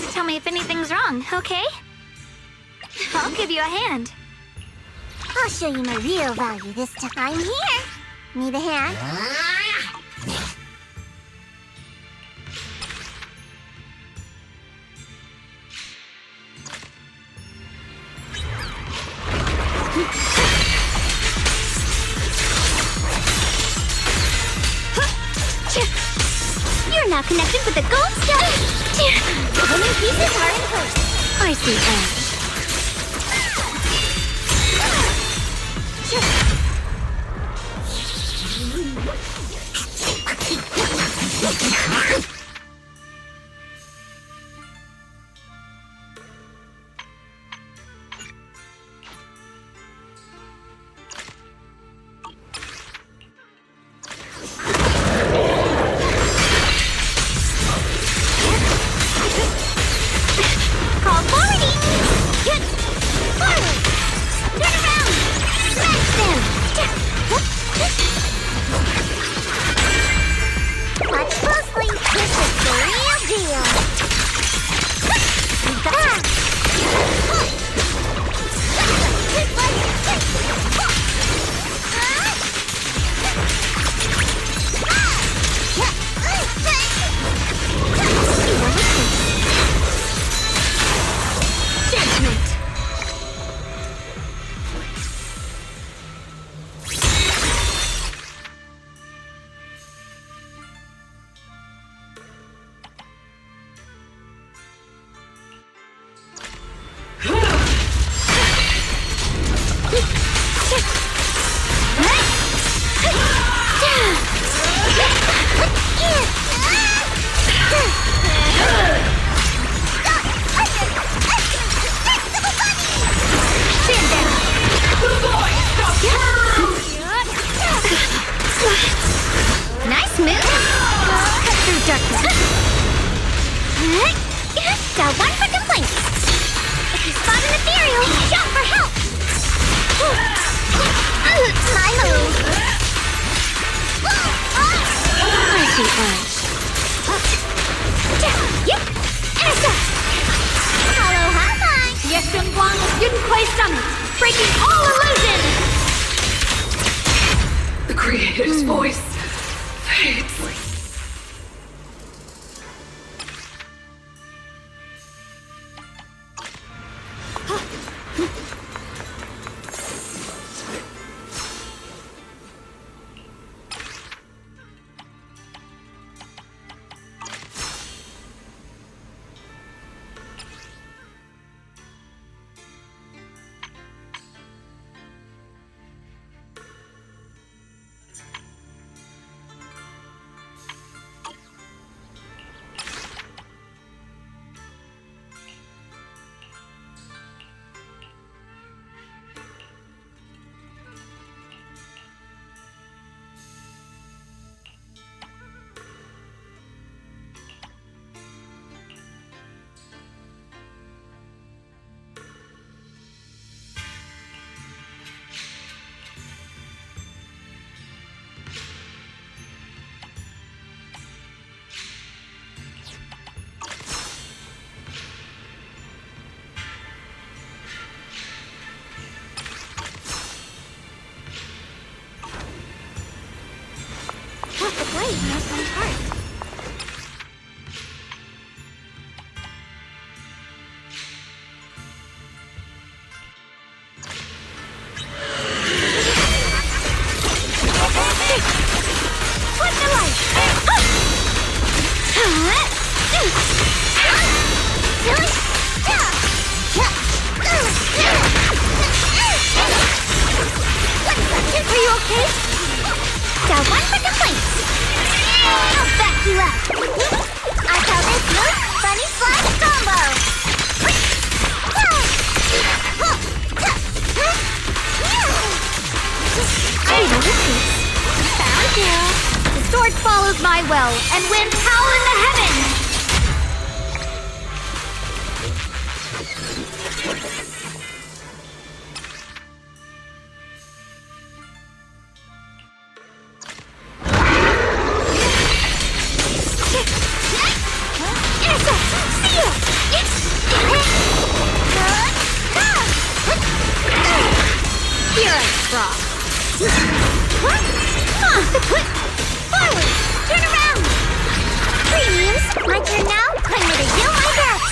just tell me if anything's wrong, okay? I'll give you a hand. I'll show you my real value this time. Here! Need a hand? You're now connected with the gold stone! The winning pieces are in place. I see Ash. Call forwarding! Get forward! Turn around! Smash them! Watch closely. This is the real deal. Back! Judgment. Nice move! Cut through darkness. Got one for complaints. If you spot an ethereal, shout for help! My move! I see Ash. Yep! Intercept! Hello, high five! Yes, Yunquei Summit, breaking all illusions! The Creator's voice fades. What the blade knows my heart. What's the light? Are you okay? Got one for complaints. I'll back you up. I call this move Bunny Slide Combo. I know this piece. Found you. The sword follows my will and wins power in the heavens. Intercept! See ya! Forward! Turn around! Premiums, my turn now. I'm gonna deal my best.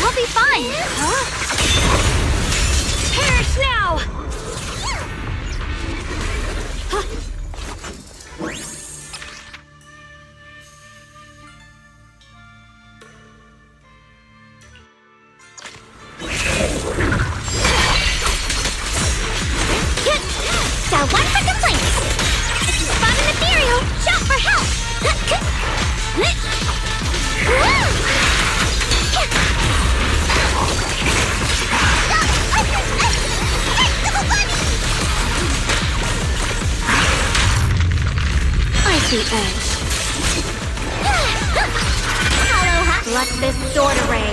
I'll be fine. Huh? Perish now! Got one for complaints. If you spot an ethereal, shout for help. I see edge. Let this sword array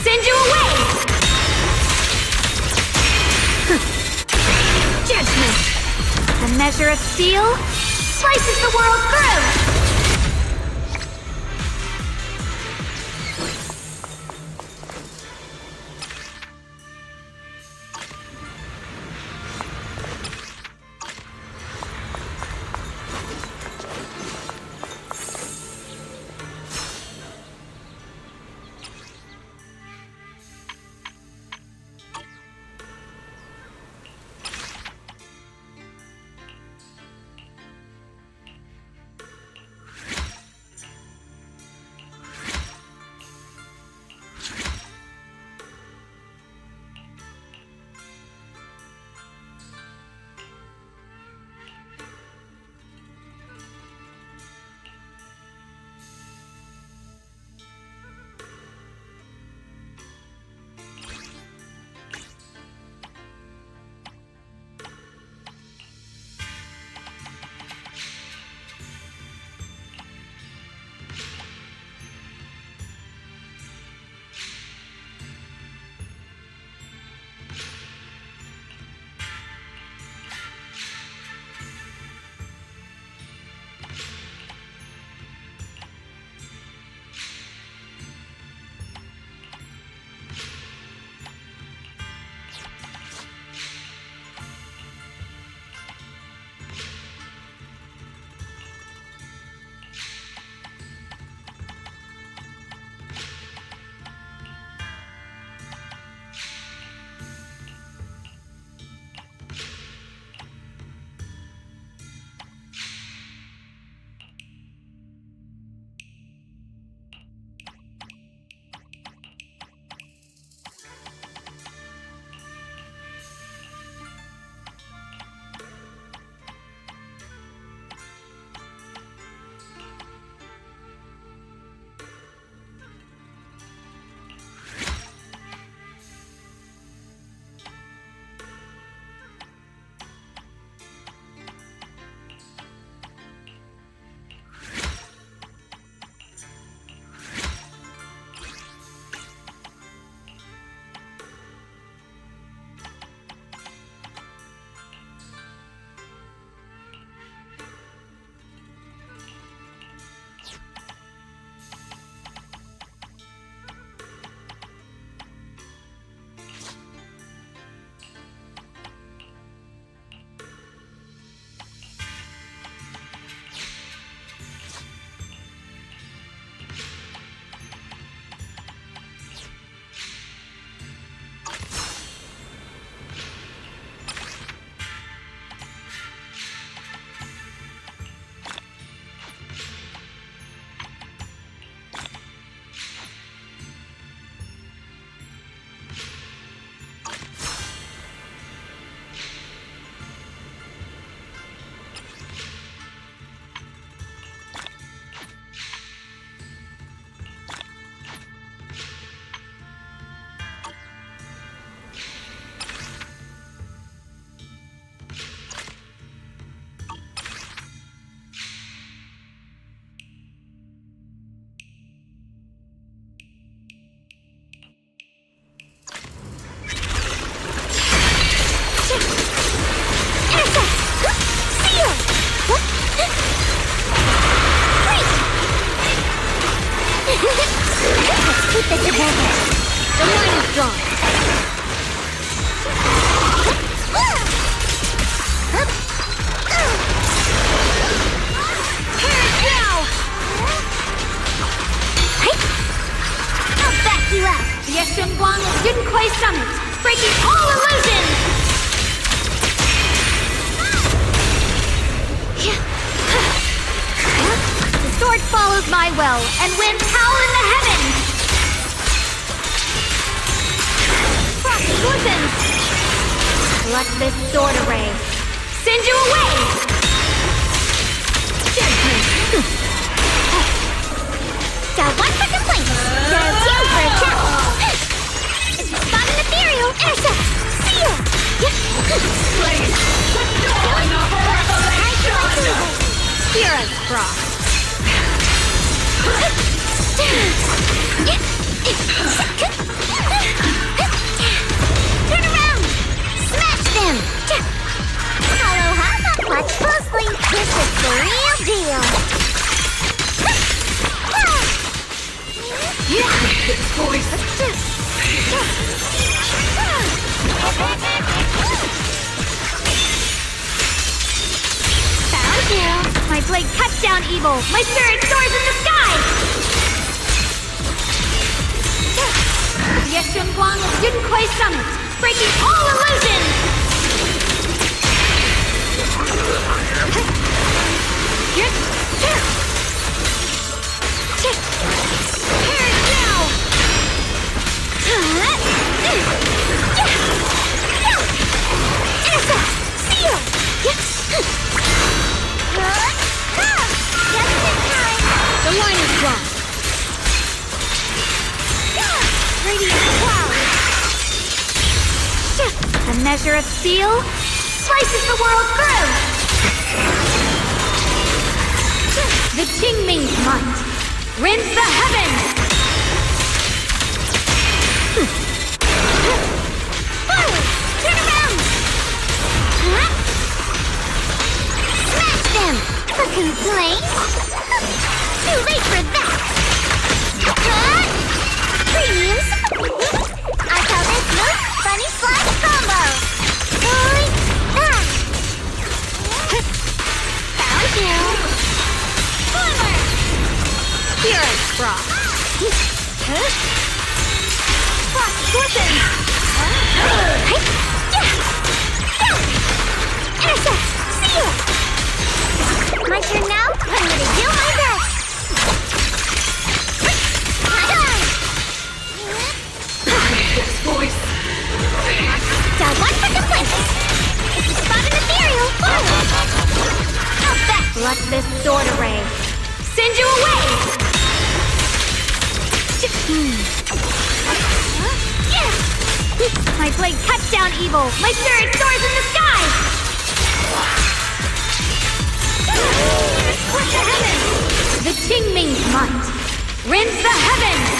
send you away! Judgment! The measure of steel slices the world through! Keep this advantage. The line is drawn. I'll back you up. The Yeshunguang of Yunquai Summit, breaking all illusions! The sword follows my will, and winds howl in the heavens! Frost loosens! Let this sword array send you away! Got one for complaints. Got two for attack. Spot an ethereal. Intercept. Seal. Spira's Frost. Turn around. Smash them. Hollow Hop, watch closely. This is the real deal. Found you! My blade cuts down evil! My spirit soars in the sky! The Yeshunguang of Yunquai Summit, breaking all illusions! The line is drawn. Radiant cloud. A measure of steel slices the world through. The Qingming's might rends the heavens. Turn around. Smash them. A complaint? Too late for that. Premium. I call this move Funny Slide Combo. Like that. Found you. Forward. Purest Frost. Frost glistens. Intercept. Seal. My turn now. I'm gonna do my best. His voice. Got one for complaints. If you spot an ethereal, forward. I'll back. Let this sword array send you away! My blade cuts down evil! My spirit soars in the sky! Split the heavens! The Qingming's might rends the heavens!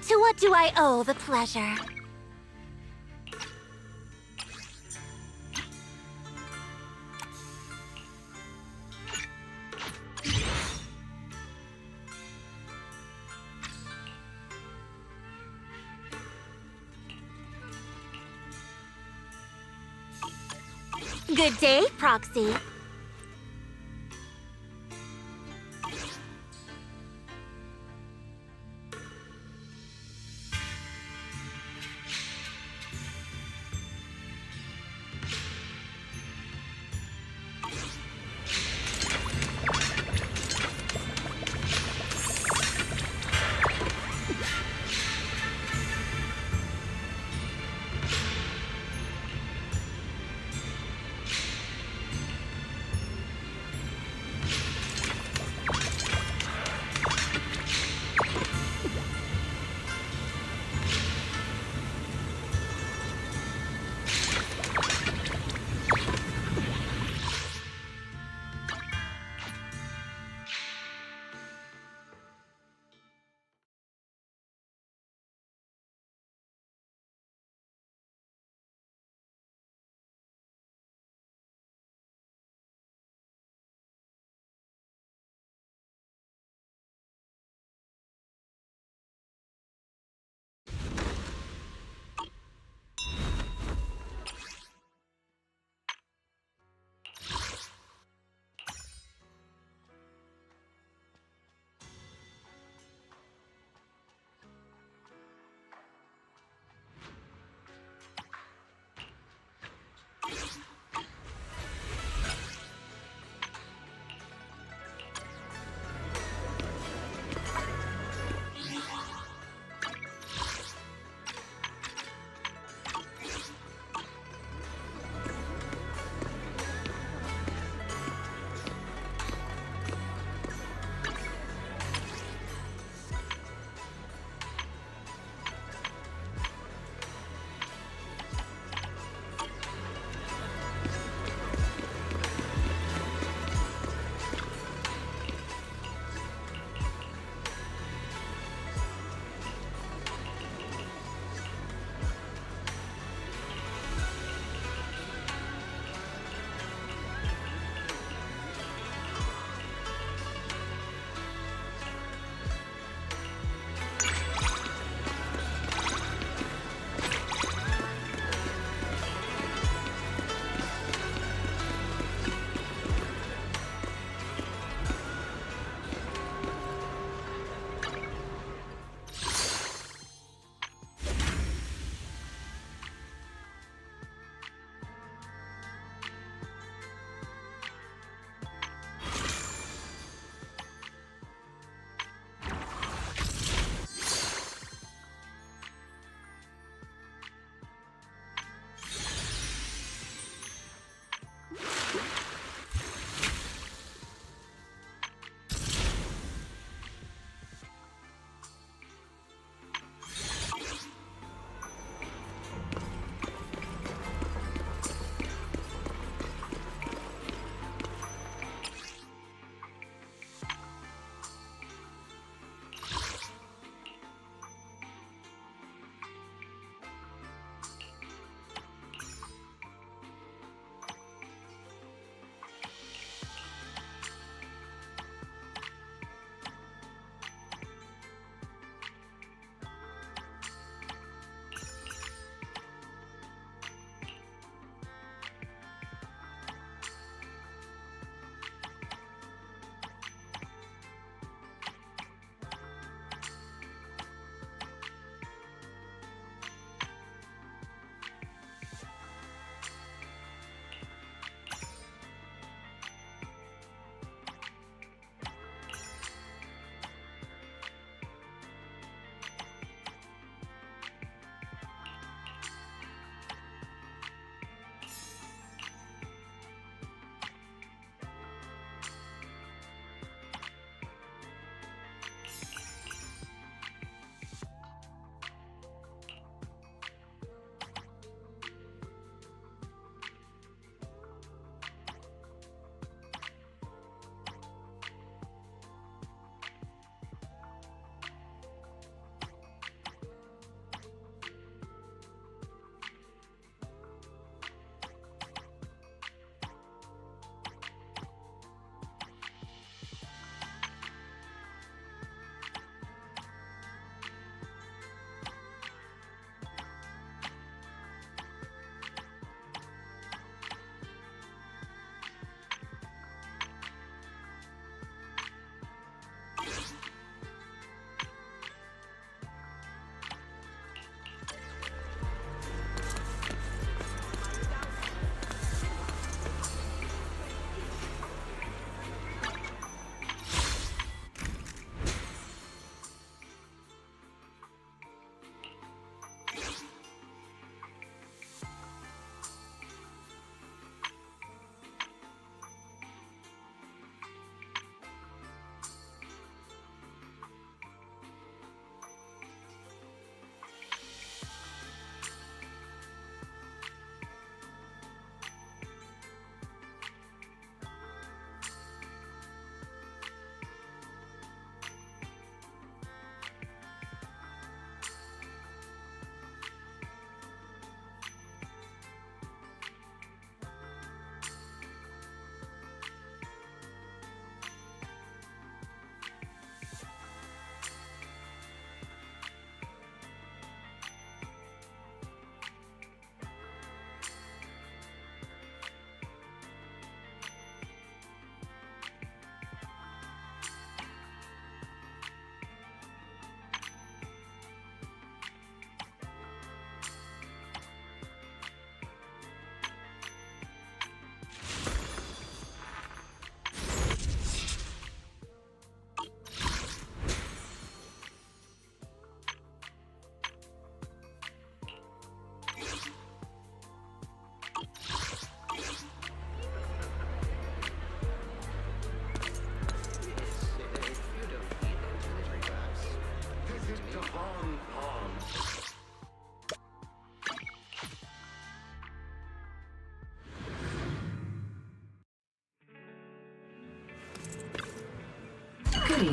To what do I owe the pleasure? Good day, Proxy.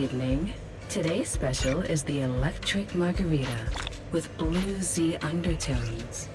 evening. Today's special is the electric margarita with bluesy undertones.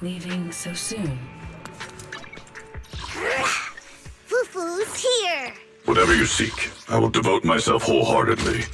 Leaving so soon. Fufu's here! Whatever you seek, I will devote myself wholeheartedly.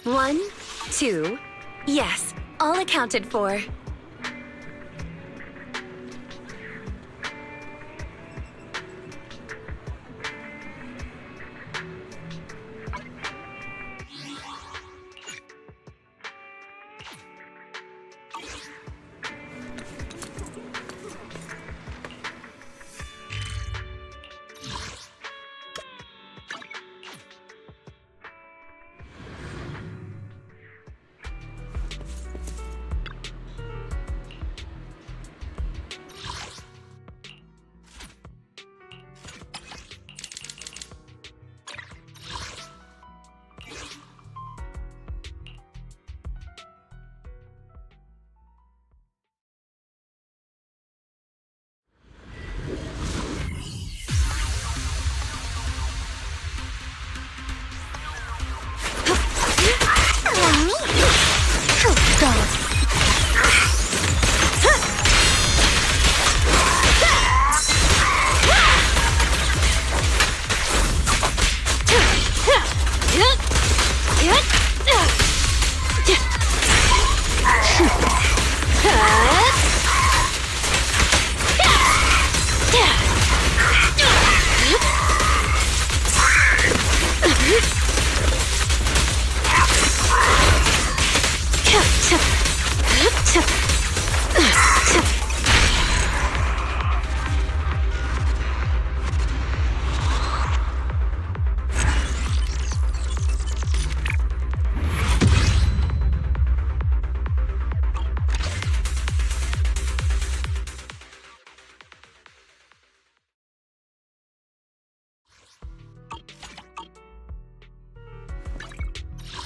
1, 2, yes, all accounted for.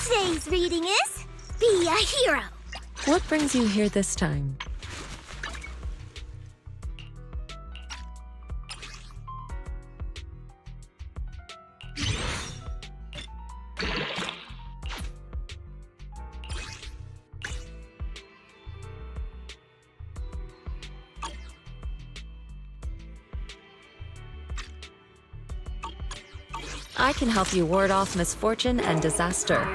Today's reading is Be a Hero. What brings you here this time? I can help you ward off misfortune and disaster.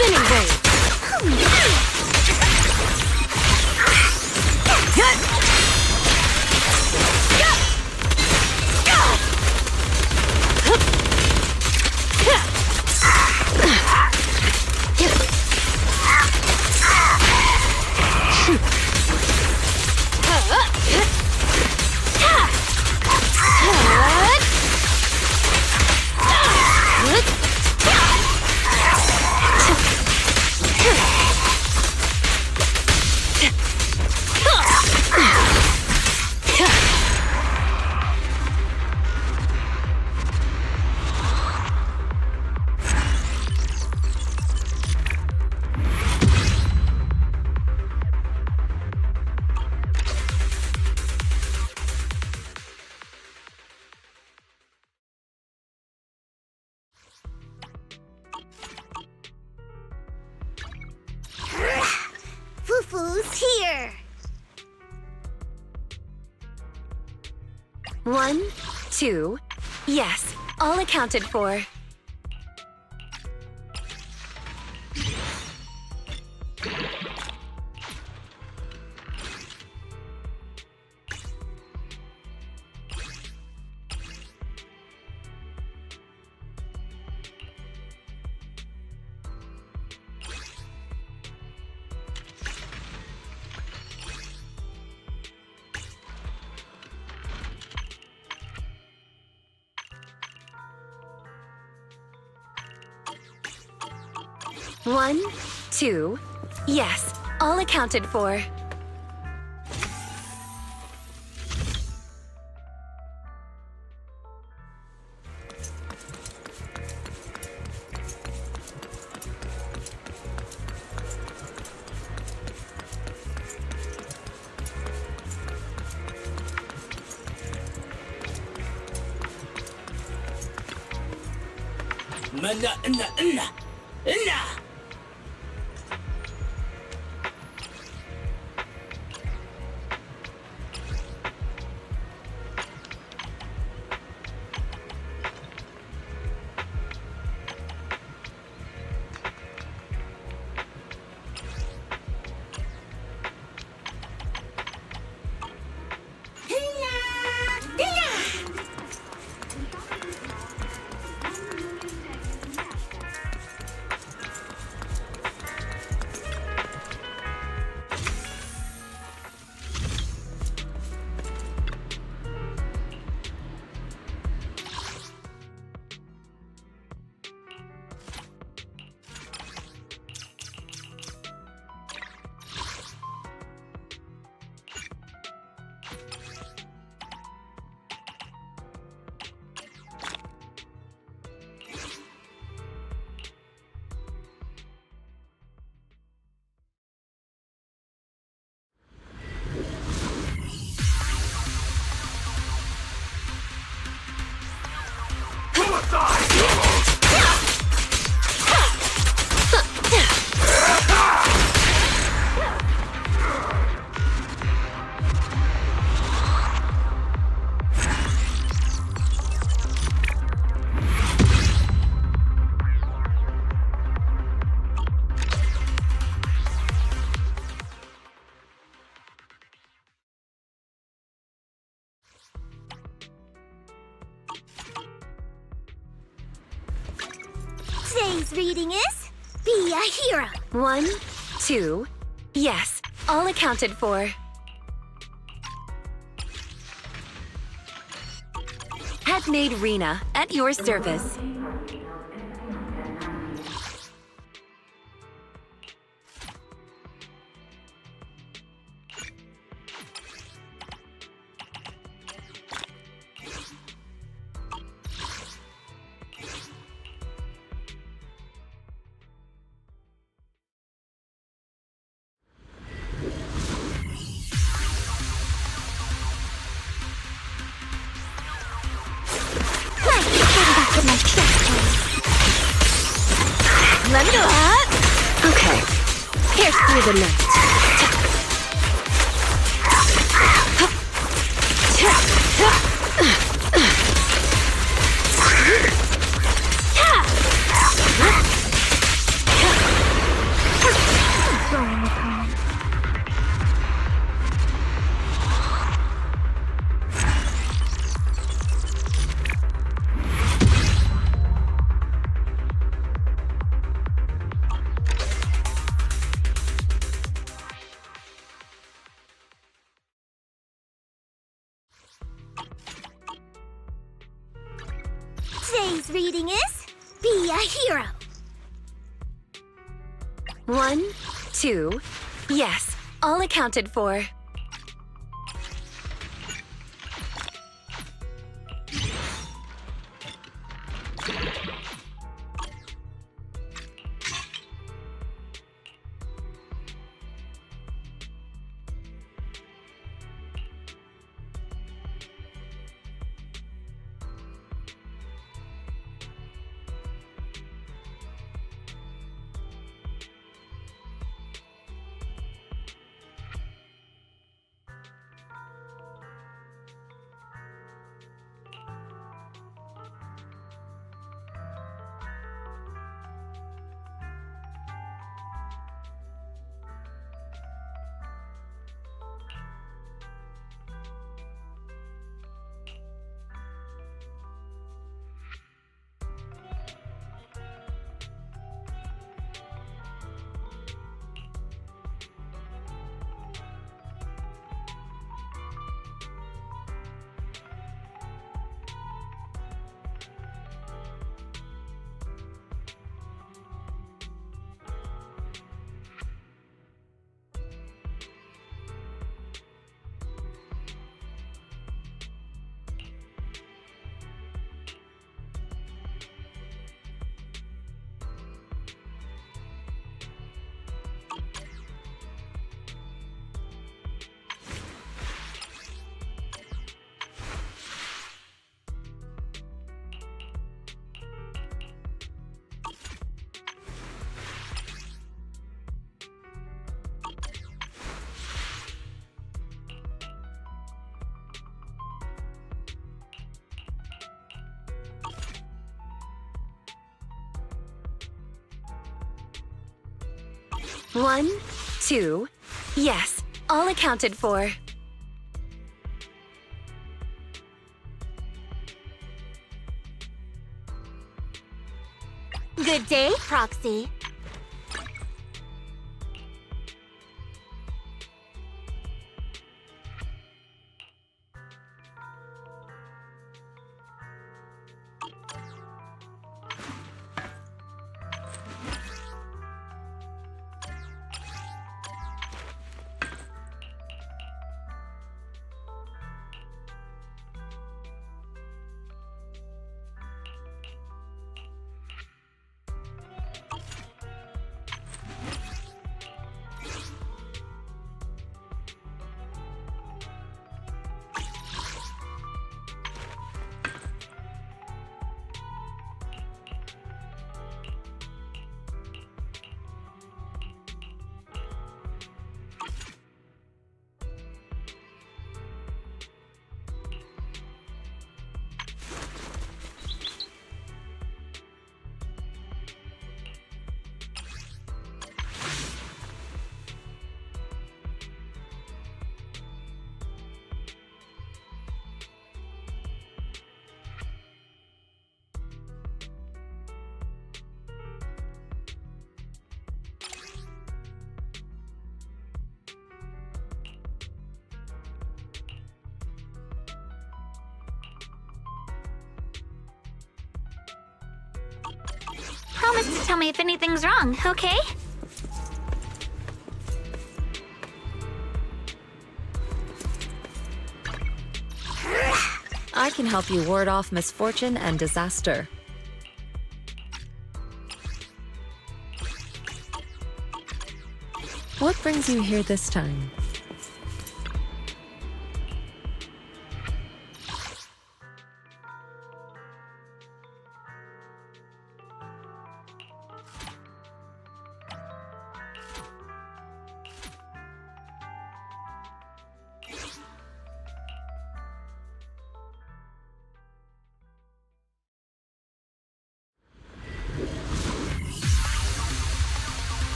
Spinning blade! Fufu's here. 1, 2, yes, all accounted for. One, 2, yes, all accounted for. Today's reading is Be a Hero. 1, 2, yes, all accounted for. Handmaid Rena, at your service. Let me up. Okay, here's through the night. Today's reading is Be a Hero. 1, 2, yes, all accounted for. 1, 2. Yes, all accounted for. Good day, Proxy. Promise to tell me if anything's wrong, okay? I can help you ward off misfortune and disaster. What brings you here this time?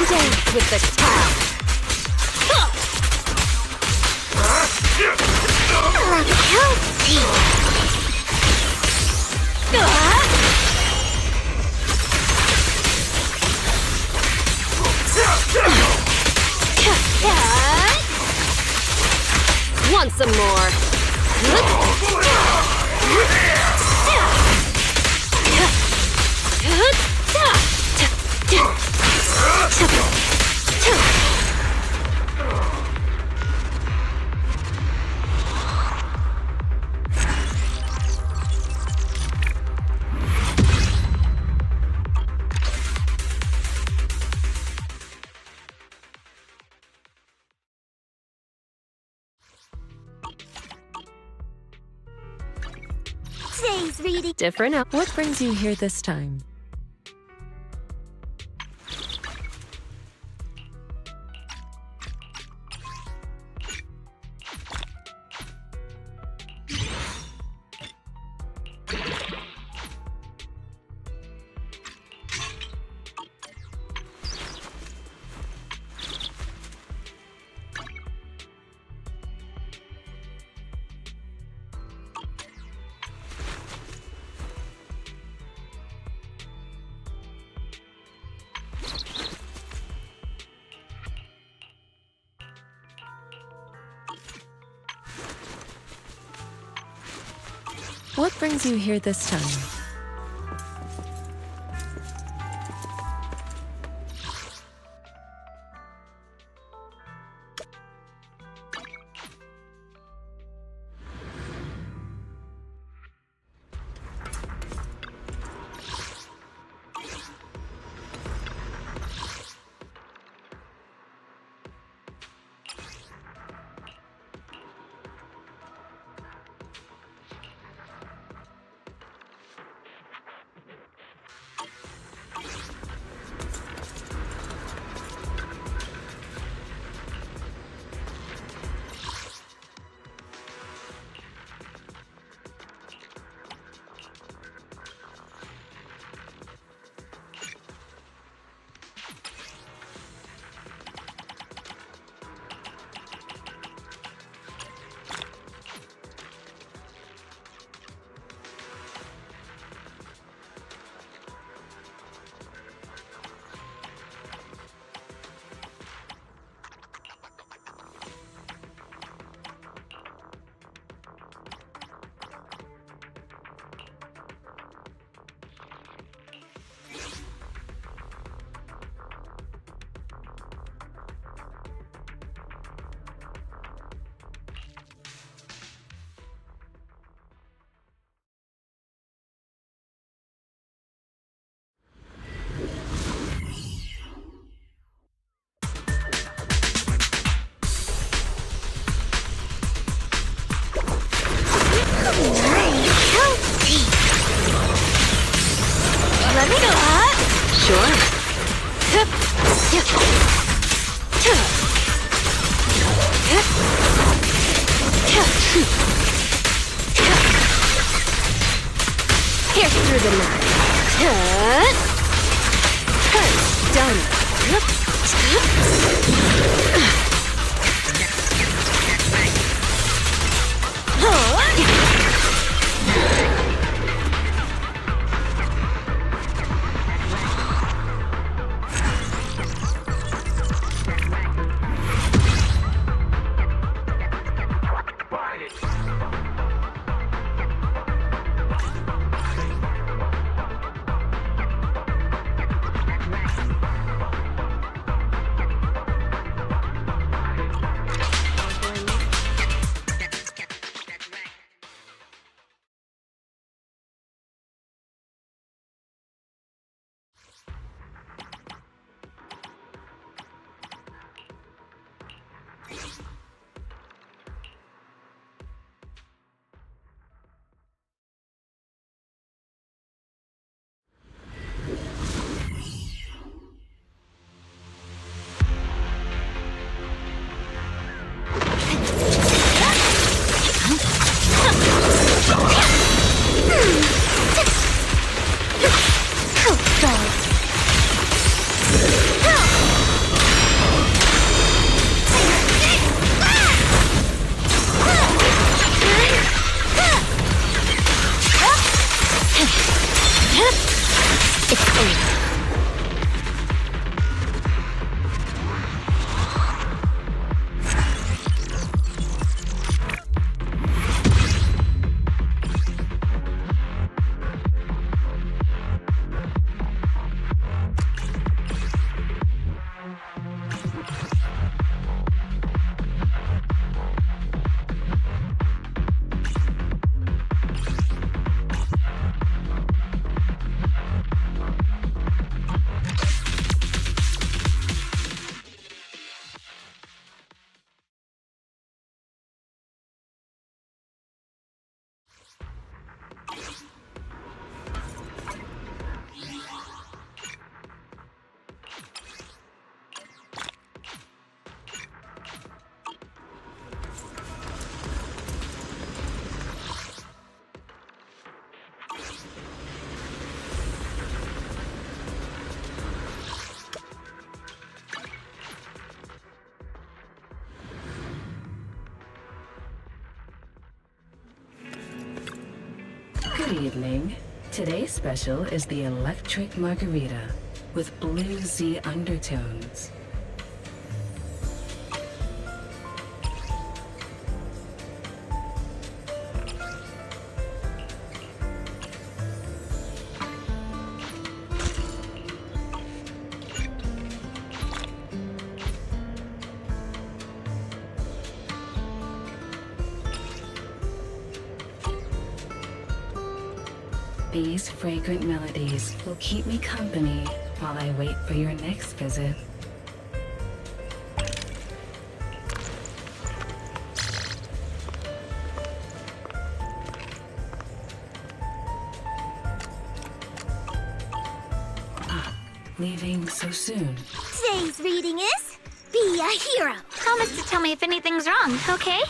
Dance with the towel. Want some more? Today's reading. Different. What brings you here this time? What brings you here this time? Sure. Pierce through the night. Done. Good evening. Today's special is the Electric Margarita with bluesy undertones. These fragrant melodies will keep me company while I wait for your next visit. Leaving so soon. Today's reading is Be a Hero. Promise to tell me if anything's wrong, okay?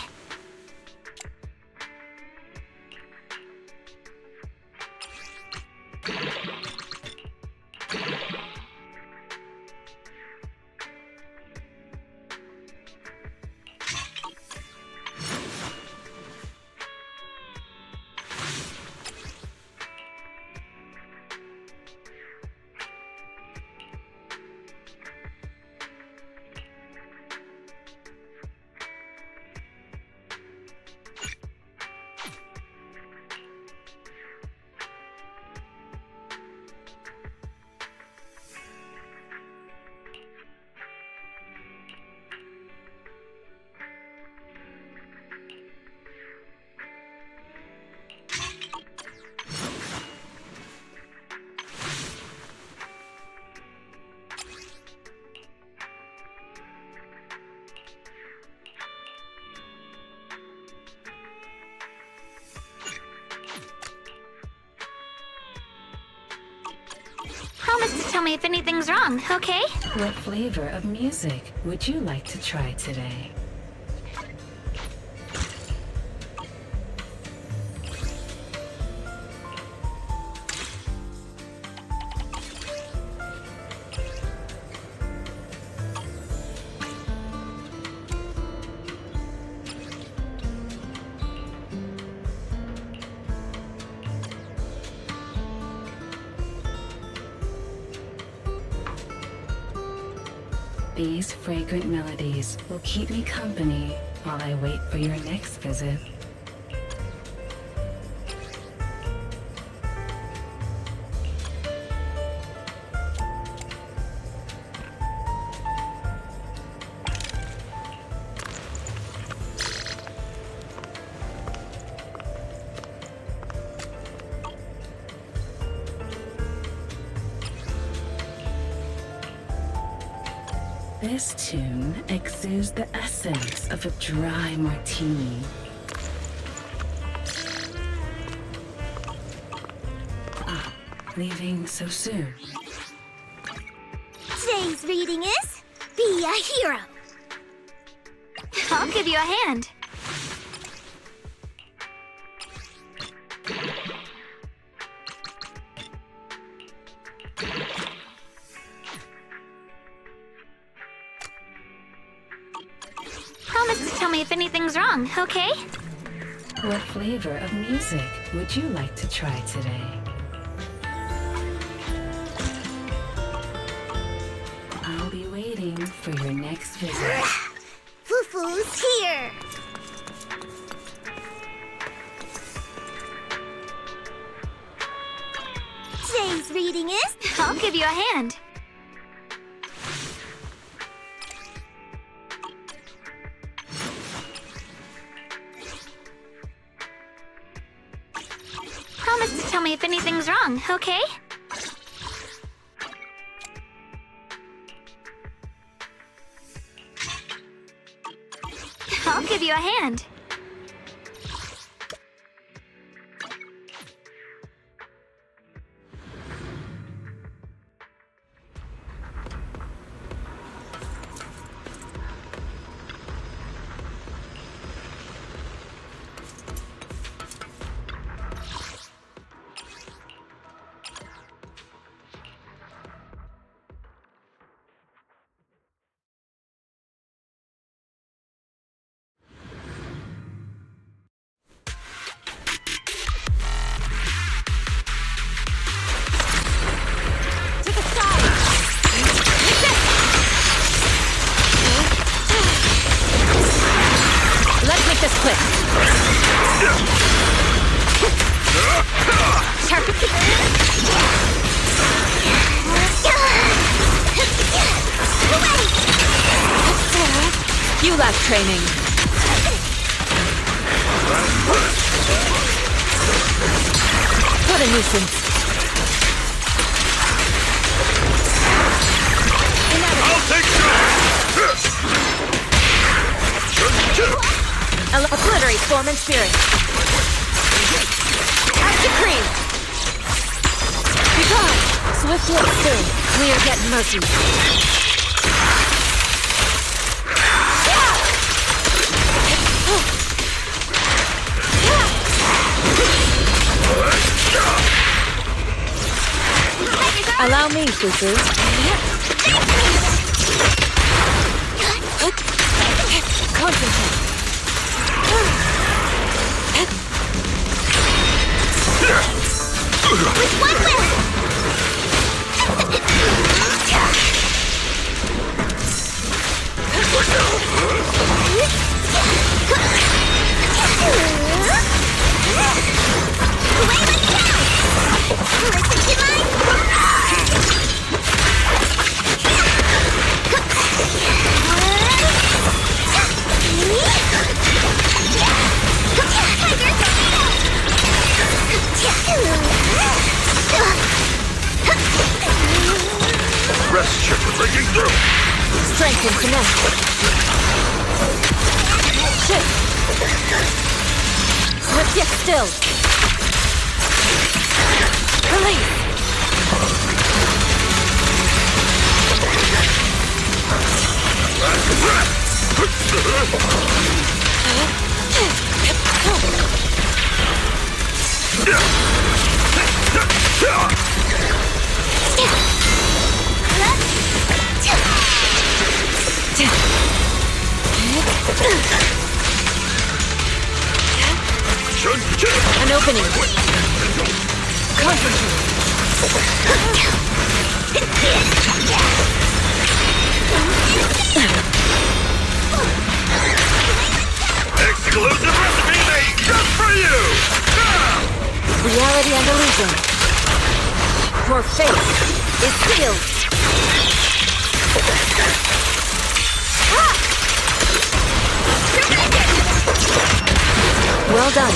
tell me if anything's wrong, okay? What flavor of music would you like to try today? These fragrant melodies will keep me company while I wait for your next visit. This tune exudes the essence of a dry martini. Ah, leaving so soon. Today's reading is Be a Hero. I'll give you a hand. Promise to tell me if anything's wrong, okay? What flavor of music would you like to try today? I'll be waiting for your next visit. Fufu's here. Today's reading is I'll give you a hand. Promise to tell me if anything's wrong, okay? I'll give you a hand. Let's make this quick. You left training. What a nuisance. I'll take Obliterate form and spirit. Action cream. Be gone. Swift look soon. Clear get mercy. Allow me, Fufu. Concentrate. with one will. Rest chip breaking through. Strength and finesse. Shift. Swift yet still. Release. An opening. Concentrate. Exclusive recipe made just for you! Reality and illusion. Your fate is sealed. Well done.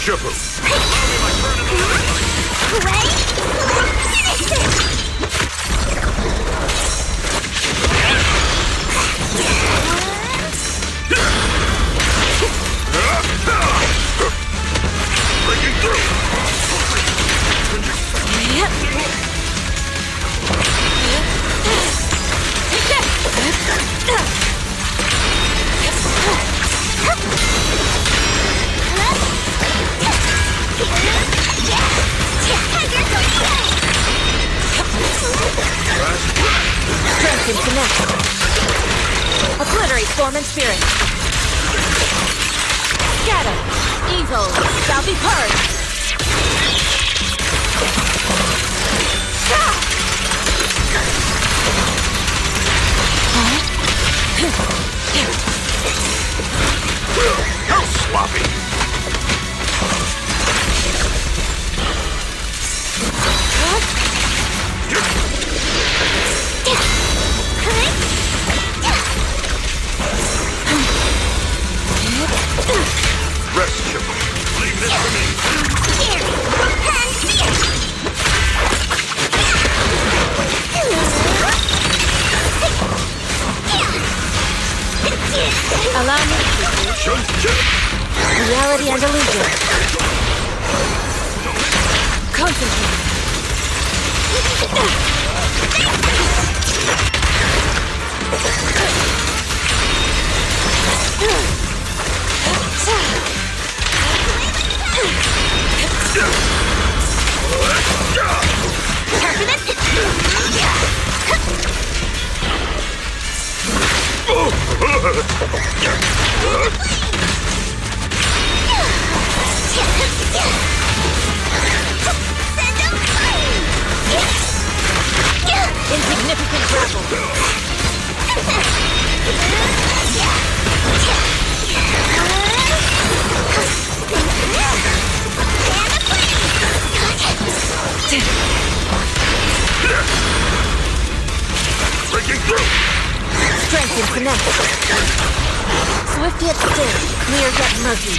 Shabu. Breaking through. Strength and connect. Obliterate form and spirit. Scatter. Evil shall be purged. How sloppy! Rest, Shabu. Leave this for me. Allow me. Reality and illusion. Concentrate. Insignificant grapple. Breaking through. Strength and connect. Swift yet still, clear yet murky.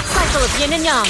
Cycle of yin and yang.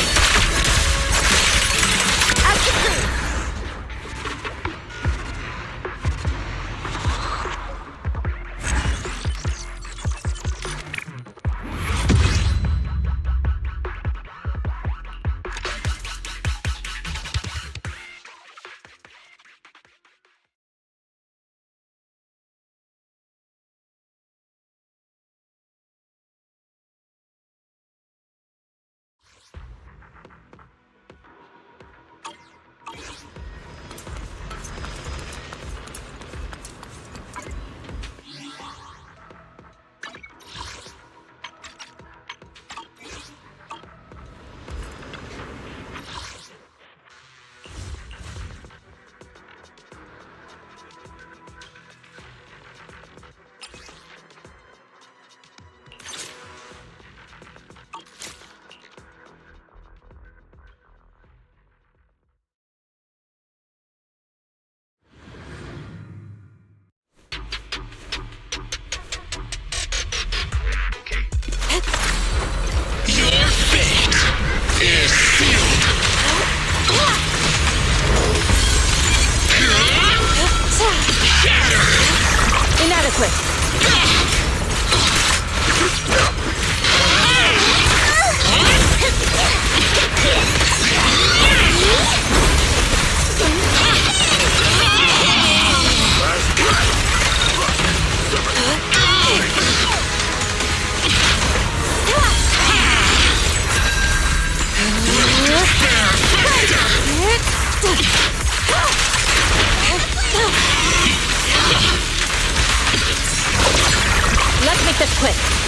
Inadequate.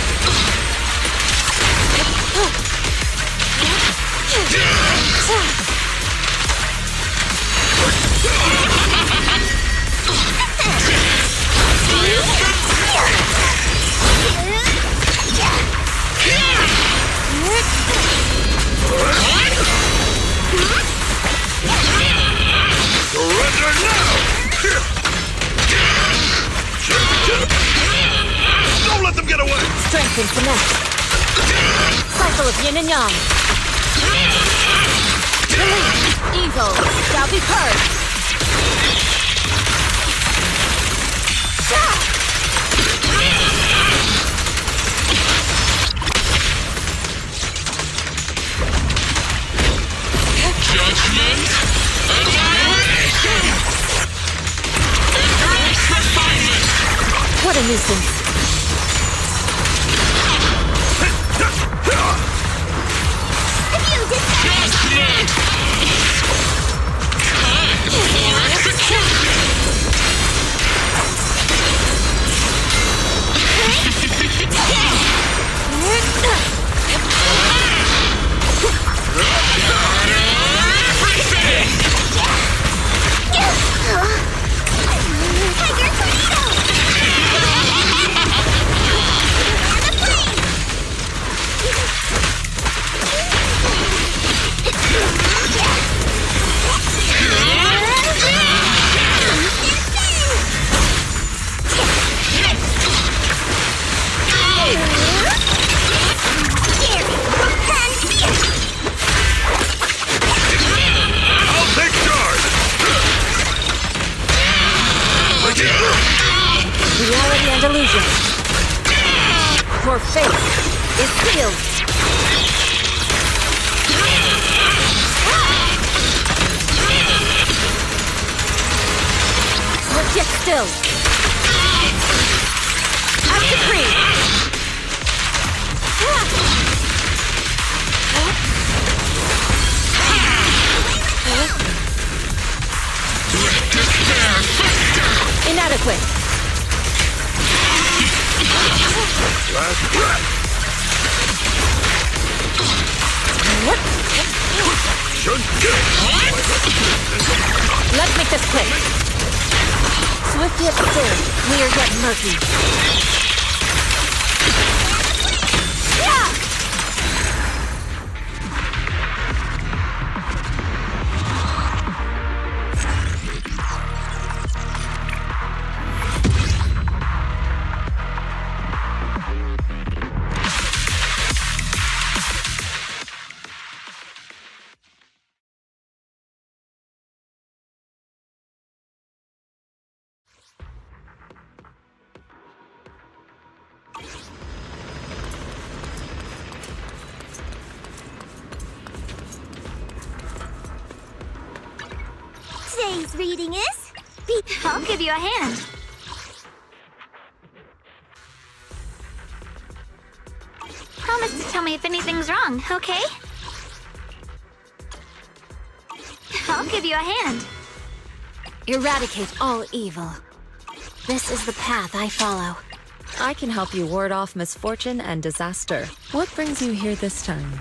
Surrender now! Don't let them get away! Strength and finesse. Cycle of yin and yang. Release. Evil shall be purged. Judgment, annihilation! Embrace refinement! What a nuisance. Judgment! Cut for execution! Everything! Tiger I'll take charge! Reality and illusion. Your fate is sealed. But yet still. As decreed. Inadequate. Last breath! Let's make this quick. Swift yet still, clear yet murky. Today's reading is... I'll give you a hand. Promise to tell me if anything's wrong, okay? I'll give you a hand. Eradicate all evil. This is the path I follow. I can help you ward off misfortune and disaster. What brings you here this time?